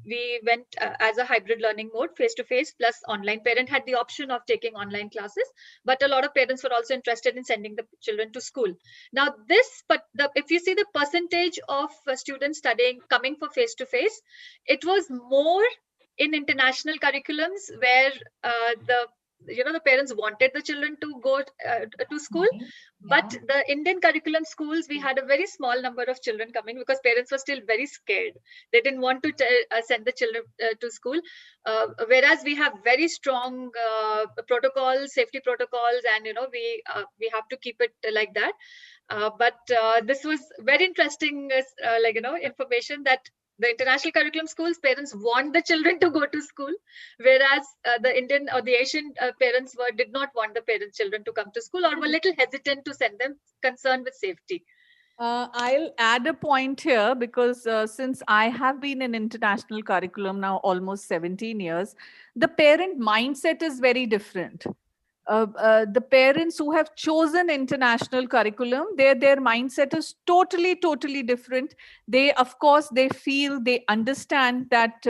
Speaker 4: We went as a hybrid learning mode, face to face plus online. Parent had the option of taking online classes, but a lot of parents were also interested in sending the children to school. Now, if you see the percentage of students studying coming for face to face, it was more in international curriculums, where the parents wanted the children to go to school.
Speaker 6: Nice.
Speaker 4: But
Speaker 6: Yeah.
Speaker 4: the Indian curriculum schools, we had a very small number of children coming, because parents were still very scared. They didn't want to send the children to school. Whereas we have very strong protocols, safety protocols, and we have to keep it like that. But this was very interesting, information, that the international curriculum schools, parents want the children to go to school, whereas the Indian or the Asian parents did not want the children to come to school, or were little hesitant to send them, concerned with safety.
Speaker 5: I'll add a point here, because since I have been in international curriculum now almost 17 years, the parent mindset is very different. the parents who have chosen international curriculum, their mindset is totally different. They, of course, they feel, they understand that,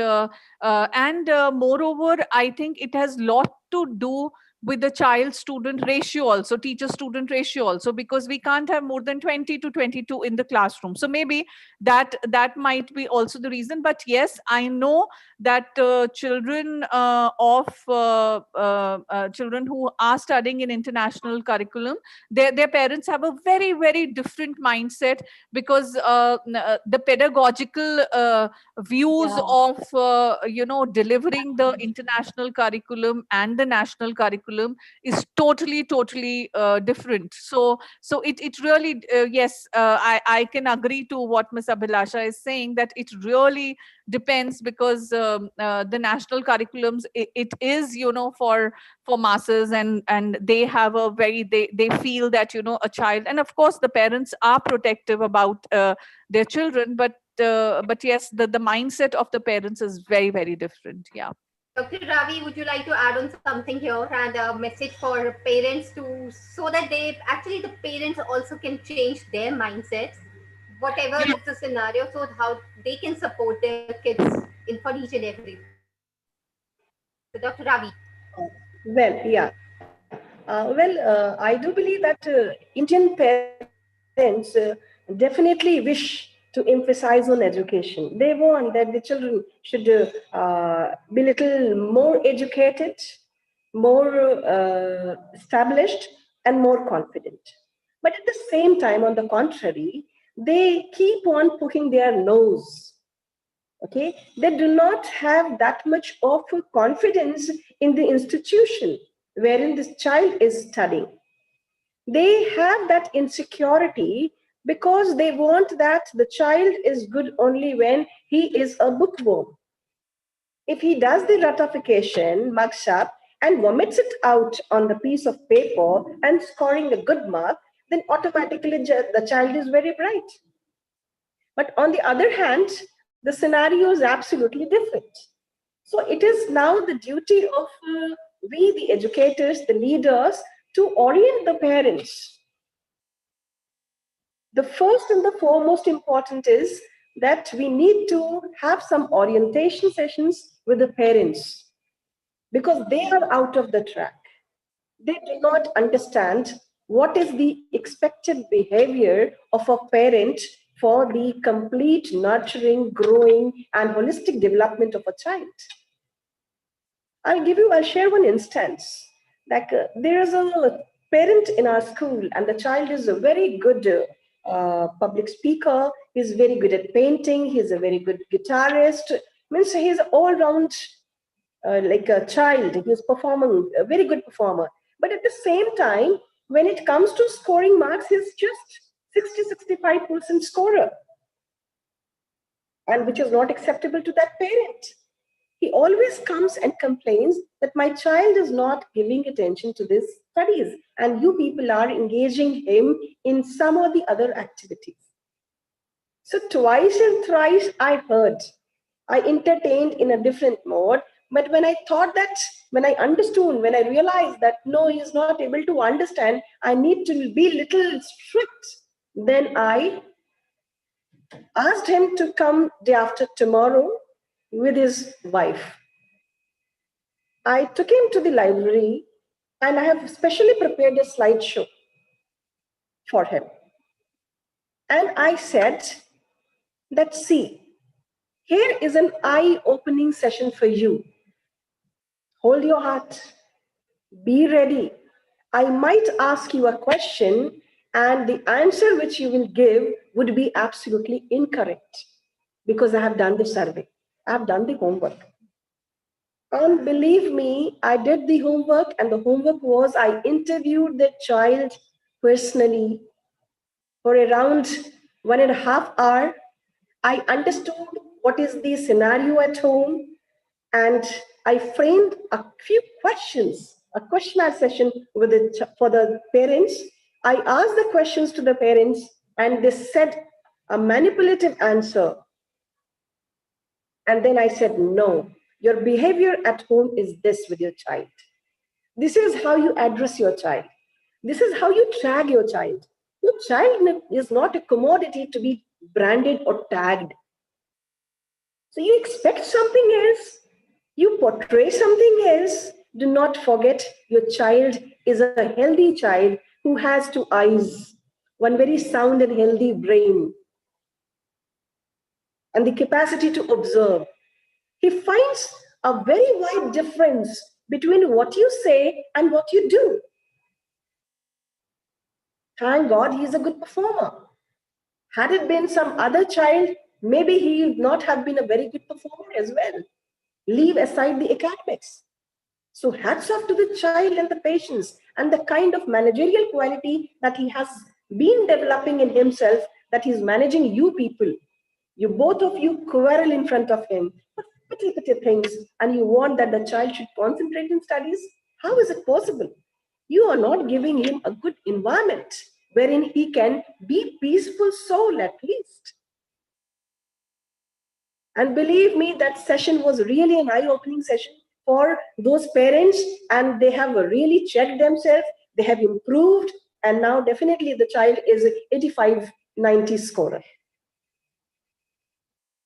Speaker 5: and moreover, I think it has lot to do with the child student ratio also, teacher student ratio also, because we can't have more than 20 to 22 in the classroom. So maybe that might be also the reason. But yes, I know that children children who are studying in international curriculum, their parents have a very different mindset, because the pedagogical views
Speaker 6: Yeah.
Speaker 5: of delivering the international curriculum and the national curriculum is totally different. So it really, yes, I can agree to what Ms. Abhilasha is saying, that it really depends, because the national curriculums, it is, for masses, and they have a very, they feel that, a child, and of course the parents are protective about their children, but yes, the mindset of the parents is very different. Yeah.
Speaker 1: Dr. Ravi, would you like to add on something here and a message for parents to, so that they actually, the parents also can change their mindsets, whatever is the scenario, so how they can support their kids in for each and everything. So, Dr. Ravi.
Speaker 3: Well, yeah. I do believe that Indian parents definitely wish to emphasize on education. They want that the children should be little more educated, more established, and more confident. But at the same time, on the contrary, they keep on poking their nose. Okay, they do not have that much of a confidence in the institution wherein this child is studying. They have that insecurity because they want that the child is good only when he is a bookworm. If he does the ratification, mugs up, and vomits it out on the piece of paper and scoring a good mark, then automatically the child is very bright. But on the other hand, the scenario is absolutely different. So it is now the duty of we, the educators, the leaders, to orient the parents. The first and the foremost important is that we need to have some orientation sessions with the parents, because they are out of the track. They do not understand what is the expected behavior of a parent for the complete nurturing, growing, and holistic development of a child. I'll share one instance. Like there's a parent in our school, and the child is a very good public speaker. He's very good at painting. He's a very good guitarist. Means he's all round like a child. He's performing, a very good performer. But at the same time, when it comes to scoring marks, he's just 60-65% scorer, and which is not acceptable to that parent. He always comes and complains that my child is not giving attention to his studies, and you people are engaging him in some or the other activities. So twice and thrice I heard, I entertained in a different mode. But when I thought that, when I understood, when I realized that no, he is not able to understand, I need to be little strict, then I asked him to come day after tomorrow with his wife. I took him to the library, and I have specially prepared a slideshow for him. And I said that, see, here is an eye-opening session for you. Hold your heart. Be ready. I might ask you a question, and the answer which you will give would be absolutely incorrect, because I have done the survey. I have done the homework. And believe me, I did the homework, and the homework was I interviewed the child personally for around 1.5 hours. I understood what is the scenario at home, and I framed a few questions, a questionnaire session with for the parents. I asked the questions to the parents, and they said a manipulative answer. And then I said, no, your behavior at home is this with your child. This is how you address your child. This is how you tag your child. Your child is not a commodity to be branded or tagged. So you expect something else, you portray something else. Do not forget your child is a healthy child who has two eyes, one very sound and healthy brain, and the capacity to observe. He finds a very wide difference between what you say and what you do. Thank God he is a good performer. Had it been some other child, maybe he would not have been a very good performer as well. Leave aside the academics. So hats off to the child and the patience and the kind of managerial quality that he has been developing in himself, that he's managing you people. You both of you quarrel in front of him for petty things, and you want that the child should concentrate in studies. How is it possible? You are not giving him a good environment wherein he can be peaceful soul at least. And believe me, that session was really an eye-opening session for those parents, and they have really checked themselves, they have improved, and now definitely the child is 85, 90 scorer.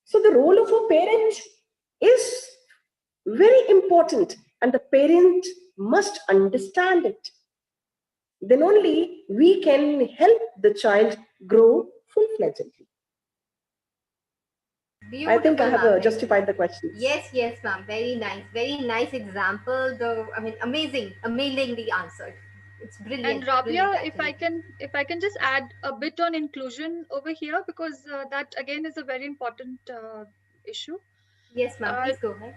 Speaker 3: So the role of a parent is very important, and the parent must understand it. Then only we can help the child grow full-fledgedly. I think I have justified the question.
Speaker 1: Yes, ma'am. Very nice example. Amazingly answered. It's brilliant.
Speaker 4: And Rabia,
Speaker 1: brilliant,
Speaker 4: if I can just add a bit on inclusion over here, because that again is a very important issue.
Speaker 1: Yes, ma'am. Please go ahead.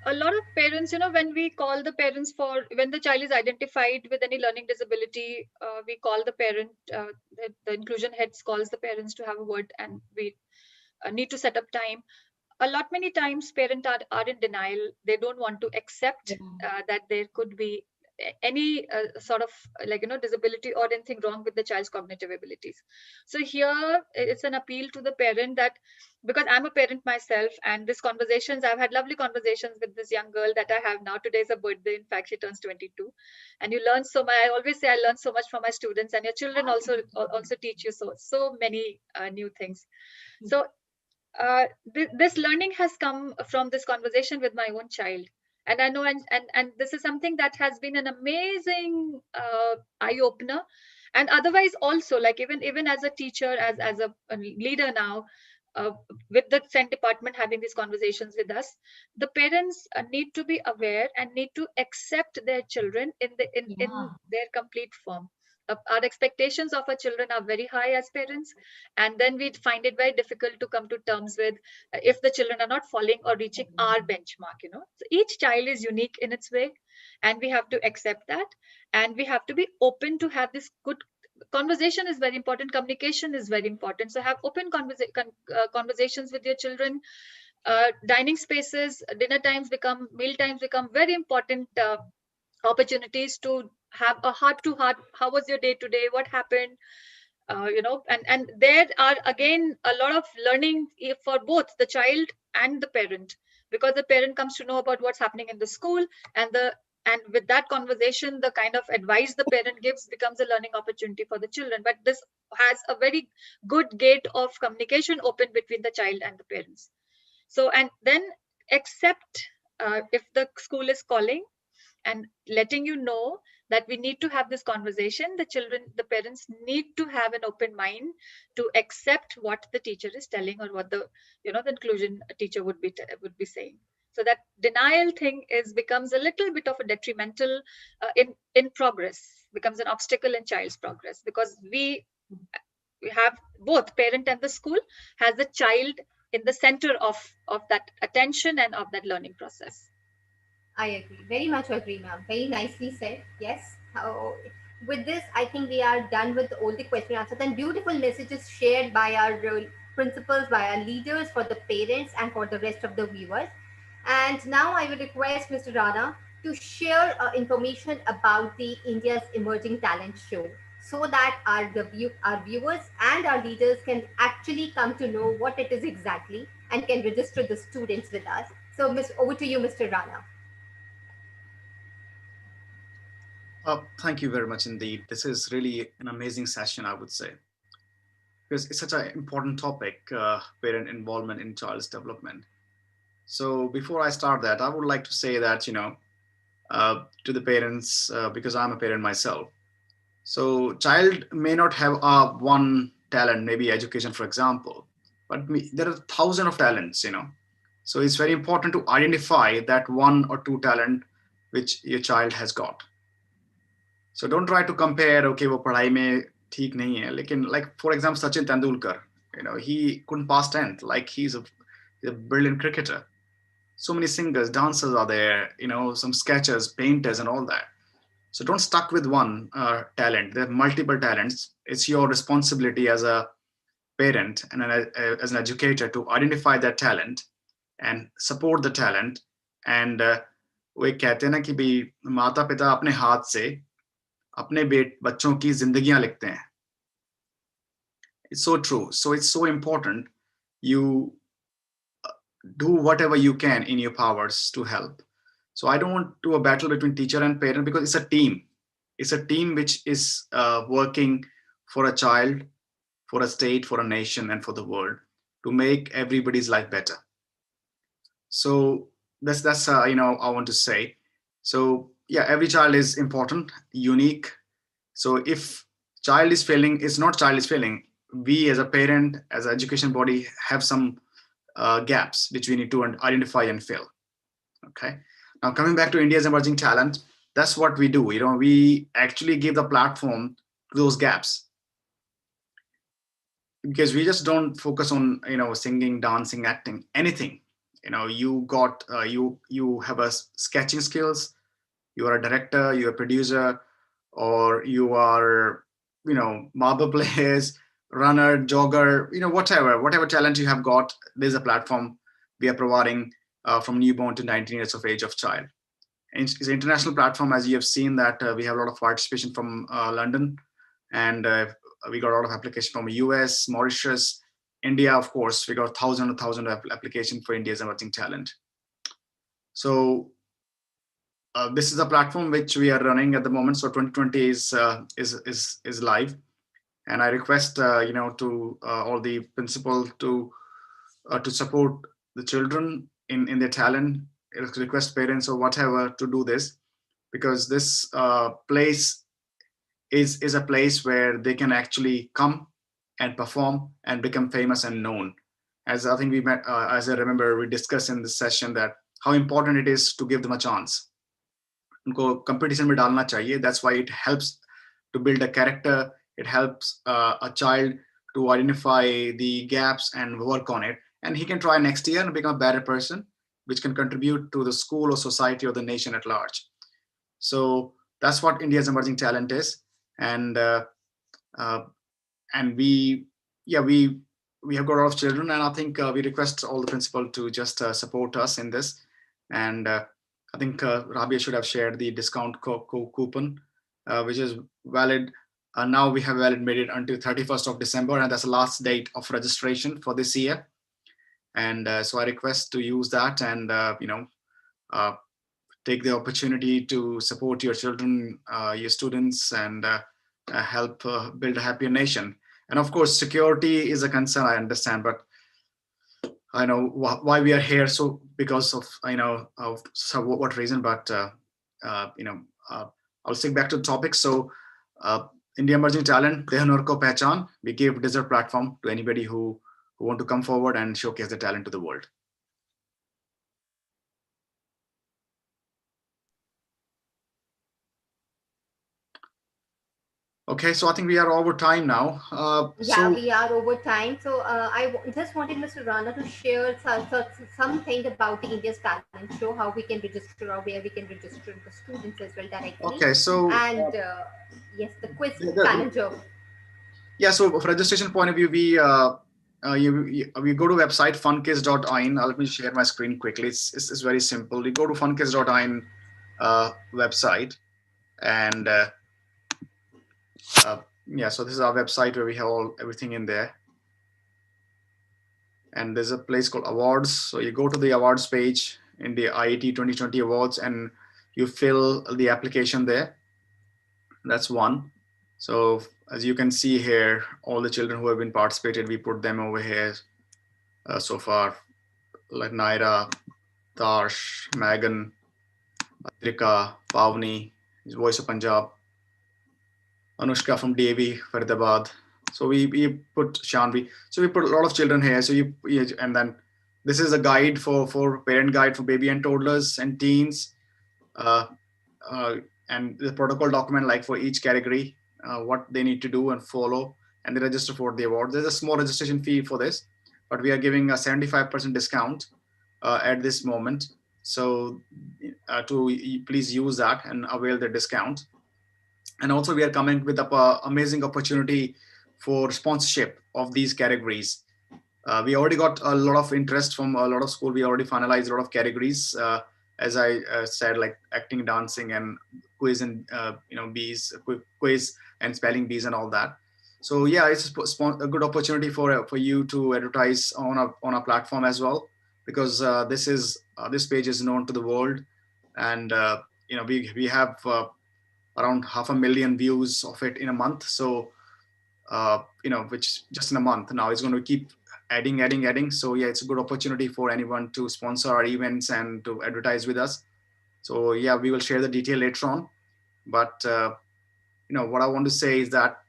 Speaker 4: A lot of parents, when we call the parents when the child is identified with any learning disability, we call the parent, the inclusion heads calls the parents to have a word, and we need to set up time. Many times parents are in denial. They don't want to accept that there could be any sort of disability or anything wrong with the child's cognitive abilities. So here it's an appeal to the parent, that because I'm a parent myself, and these conversations, I've had lovely conversations with this young girl that I have now. Today's her birthday. In fact, she turns 22, and you learn so much. I always say I learn so much from my students, and your children also teach you so many new things. So this learning has come from this conversation with my own child, and I know, and this is something that has been an amazing eye opener. And otherwise also, like even as a teacher, as a leader now, with the Sen department having these conversations with us, the parents need to be aware and need to accept their children in their complete form. Our expectations of our children are very high as parents, and then we find it very difficult to come to terms with if the children are not falling or reaching our benchmark. So each child is unique in its way, and we have to accept that, and we have to be open to have this good conversation. Is very important. Communication is very important. So have open conversations with your children. Dining spaces, dinner times meal times become very important opportunities to have a heart to heart. How was your day today? What happened? And there are again a lot of learning for both the child and the parent, because the parent comes to know about what's happening in the school, and with that conversation, the kind of advice the parent gives becomes a learning opportunity for the children. But this has a very good gate of communication open between the child and the parents. So, and then accept if the school is calling and letting you know that we need to have this conversation. The parents need to have an open mind to accept what the teacher is telling, or what the inclusion teacher would be saying. So that denial thing becomes a little bit of a detrimental in progress, becomes an obstacle in child's progress, because we have both parent and the school has the child in the center of that attention and of that learning process.
Speaker 1: I agree. Very much agree, ma'am. Very nicely said. Yes. With this, I think we are done with all the question answers and beautiful messages shared by our principals, by our leaders, for the parents and for the rest of the viewers. And now I will request Mr. Rana to share information about the India's Emerging Talent Show, so that our viewers and our leaders can actually come to know what it is exactly and can register the students with us. So, over to you, Mr. Rana.
Speaker 2: Thank you very much indeed. This is really an amazing session, I would say, because it's such an important topic, parent involvement in child's development. So before I start that, I would like to say that, to the parents, because I'm a parent myself. So child may not have one talent, maybe education, for example, but there are thousands of talents. So it's very important to identify that one or two talent which your child has got. So don't try to compare, okay, वो पढ़ाई में ठीक नहीं है, लेकिन like for example Sachin Tendulkar, he couldn't pass 10th, like he's a brilliant cricketer. So many singers, dancers are there, some sketchers, painters, and all that. So don't stuck with one talent. There are multiple talents. It's your responsibility as a parent and as an educator to identify that talent and support the talent. And वो एक कहते हैं ना कि भी माता पिता अपने हाथ से अपने बच्चों की जिंदगियां लिखते हैं. It's so true. So it's so important you do whatever you can in your powers to help. So I don't want to do a battle between teacher and parent, because it's a team. It's a team which is working for a child, for a state, for a nation, and for the world to make everybody's life better. So that's I want to say. So yeah, every child is important, unique. So if child is failing, it's not child is failing. We as a parent, as an education body, have some gaps which we need to identify and fill. Okay. Now coming back to India's emerging talent, that's what we do. We actually give the platform to those gaps, because we just don't focus on singing, dancing, acting, anything. You got you have a sketching skills, you are a director, you're a producer, or you are marble players, runner, jogger, whatever talent you have got. There's a platform we are providing from newborn to 19 years of age of child. And it's an international platform, as you have seen that we have a lot of participation from London, and we got a lot of application from US, Mauritius, India. Of course, we got thousands and thousands of application for India's emerging talent. So this is a platform which we are running at the moment. So 2020 is live, and I request to all the principal to support the children in their talent. Request parents or whatever to do this, because this place is a place where they can actually come and perform and become famous and known. As I think we met, as I remember, we discussed in this session that how important it is to give them a chance. उनको competition में डालना चाहिए. That's why it helps to build a character. It helps a child to identify the gaps and work on it. And he can try next year and become a better person, which can contribute to the school or society or the nation at large. So that's what India's emerging talent is. And we have got a lot of children, and I think we request all the principal to just support us in this. And I think Rabiah should have shared the discount coupon, which is valid. Now we have valid made it until 31st of December, and that's the last date of registration for this year. And so I request to use that and take the opportunity to support your children, your students, and help build a happier nation. And of course, security is a concern, I understand, but I know why we are here. So because of what reason, but I'll stick back to the topic. So India Emerging Talent, Dehanur Ko Pehchan. We give desert platform to anybody who want to come forward and showcase their talent to the world. Okay, so I think we are over time now.
Speaker 1: We are over time. So I just wanted Mr. Rana to share something about the India's Talent Show, how we can register or where we can register the students as well directly.
Speaker 2: Okay, so
Speaker 1: and yes, the quiz challenger.
Speaker 2: Yeah, so from registration point of view, we go to website funkids.in. Let me share my screen quickly. It's very simple. You go to funkids.in website, and so this is our website where we have everything in there. And there's a place called awards. So you go to the awards page in the IIT 2020 awards, and you fill the application there. That's one. So as you can see here, all the children who have been participated, we put them over here so far, like Naira, Tarsh, Megan, Atrika, Pavni, Voice of Punjab, Anushka from DAV, Faridabad. So we put Shanvi. So we put a lot of children here. So and then this is a guide for parent guide for baby and toddlers and teens. Uh, uh, and the protocol document like for each category, what they need to do and follow, and they register for the award. There's a small registration fee for this, but we are giving a 75% discount at this moment. So please use that and avail the discount. And also we are coming with an amazing opportunity for sponsorship of these categories. We already got a lot of interest from a lot of school. We already finalized a lot of categories, as I said, like acting, dancing, and quiz and bees, quiz and spelling bees and all that. So yeah, it's a good opportunity for you to advertise on a platform as well, because this page is known to the world, and we have around 500,000 views of it in a month. So which just in a month now it's going to keep adding. So yeah, it's a good opportunity for anyone to sponsor our events and to advertise with us. So yeah, we will share the detail later on. But what I want to say is that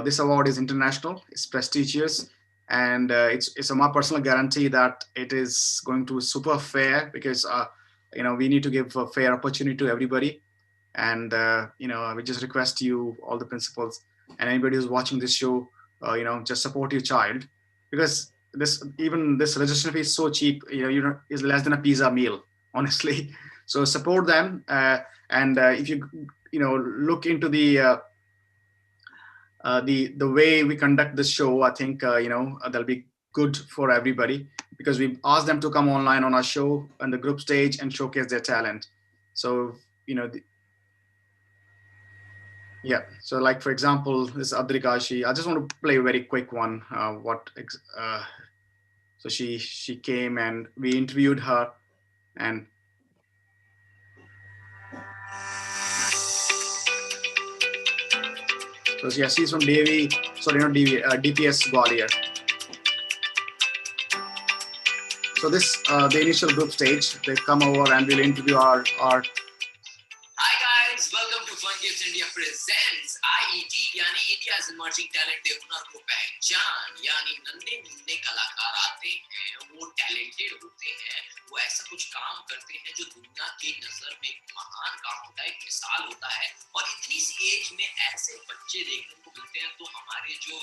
Speaker 2: this award is international, it's prestigious, and it's my personal guarantee that it is going to be super fair, because we need to give a fair opportunity to everybody. And we just request you, all the principals and anybody who's watching this show, just support your child, because this registration fee is so cheap, is less than a pizza meal, honestly. So support them, and if you look into the way we conduct this show, I think that'll be good for everybody, because we asked them to come online on our show on the group stage and showcase their talent. So yeah, so like for example, this Adrikashi, I just want to play a very quick one. So she came and we interviewed her, and so yeah, she's from DPS Gwalior. So this the initial group stage, they come over and we'll interview our.
Speaker 7: Hi guys, welcome to FunKidsIndia presents IET, यानी India's emerging talent के हुनर को पहचान, यानी नन्हे मुन्ने कलाकार आते हैं, वो talented होते हैं, वो ऐसा कुछ काम करते हैं जो दुनिया की नजर में एक महान काम होता है, एक मिसाल होता है, और इतनी सी एज में ऐसे बच्चे देखने को मिलते हैं तो हमारे जो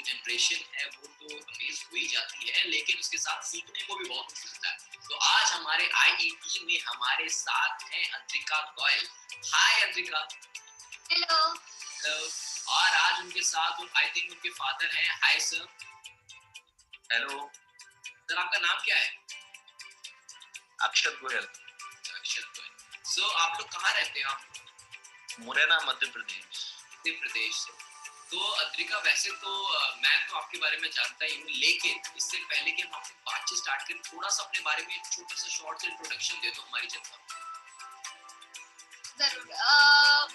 Speaker 7: जनरेशन है वो तो अमेज हो ही जाती है, लेकिन उसके साथ सीखने को भी बहुत कुछ मिलता है। तो आज हमारे आईईटी में हमारे साथ हैं अद्रिका गोयल। हाय अद्रिका।
Speaker 8: हेलो।
Speaker 7: और आज उनके साथ आई थिंक उनके फादर हैं। Hi sir. हेलो सर, आपका नाम क्या है?
Speaker 9: अक्षत गोयल।
Speaker 7: अक्षत गोयल। सो आप लोग कहाँ रहते हैं? आप
Speaker 9: मुरैना, मध्य प्रदेश।
Speaker 7: मध्य प्रदेश से। तो अद्रिका, वैसे तो मैं तो आपके बारे में जानता ही हूँ, लेकिन इससे पहले कि हम अपनी बातचीत स्टार्ट करें, थोड़ा सा अपने बारे में छोटा सा शॉर्ट सा इंट्रोडक्शन दे दो हमारी जनता को।
Speaker 8: जरूर।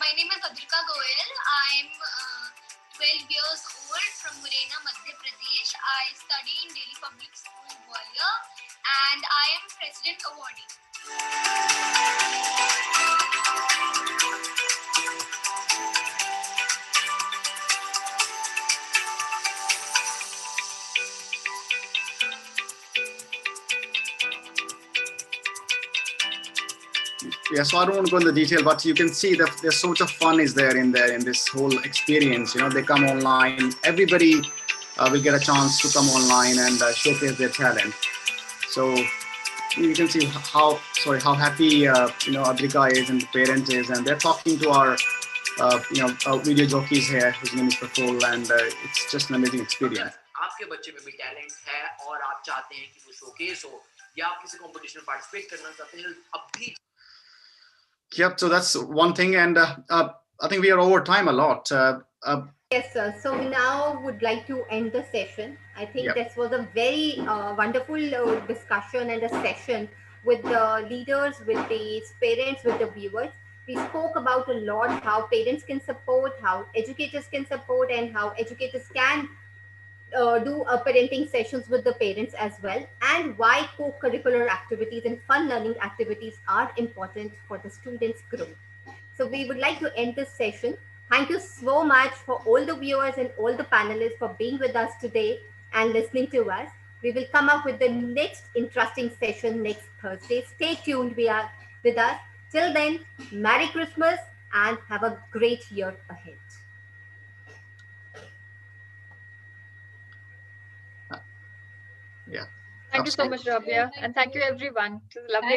Speaker 8: My name is Adrika Goyal. I am 12 years old from Murena, Madhya Pradesh. I study in Delhi Public School, Gwalior, and I am President Awardee.
Speaker 2: Yeah, so I don't want to go into detail, but you can see that there's so much of fun is there in this whole experience. They come online. Everybody will get a chance to come online and showcase their talent. So you can see how happy Adrika is and the parent is, and they're talking to our video jockeys here, whose name is Praful, and it's just an amazing experience.
Speaker 7: आपके बच्चे में भी talent है और आप चाहते हैं कि वो शोकेस हो, या आप किसी कंपटीशन में पार्टिसिपेट करना चाहते हैं, अब भी।
Speaker 2: Yep, so that's one thing, and I think we are over time a lot.
Speaker 1: Yes, sir. So we now would like to end the session. I think
Speaker 2: Yep.
Speaker 1: this was a very wonderful discussion and a session with the leaders, with the parents, with the viewers. We spoke about a lot how parents can support, how educators can support, and how educators can do parenting sessions with the parents as well, and why co-curricular activities and fun learning activities are important for the students' growth. So we would like to end this session. Thank you so much for all the viewers and all the panelists for being with us today and listening to us. We will come up with the next interesting session next Thursday. Stay tuned. We are with us. Till then, Merry Christmas and have a great year ahead.
Speaker 2: Yeah.
Speaker 4: Thank you so much, Rabiah, and thank you everyone. It was a lovely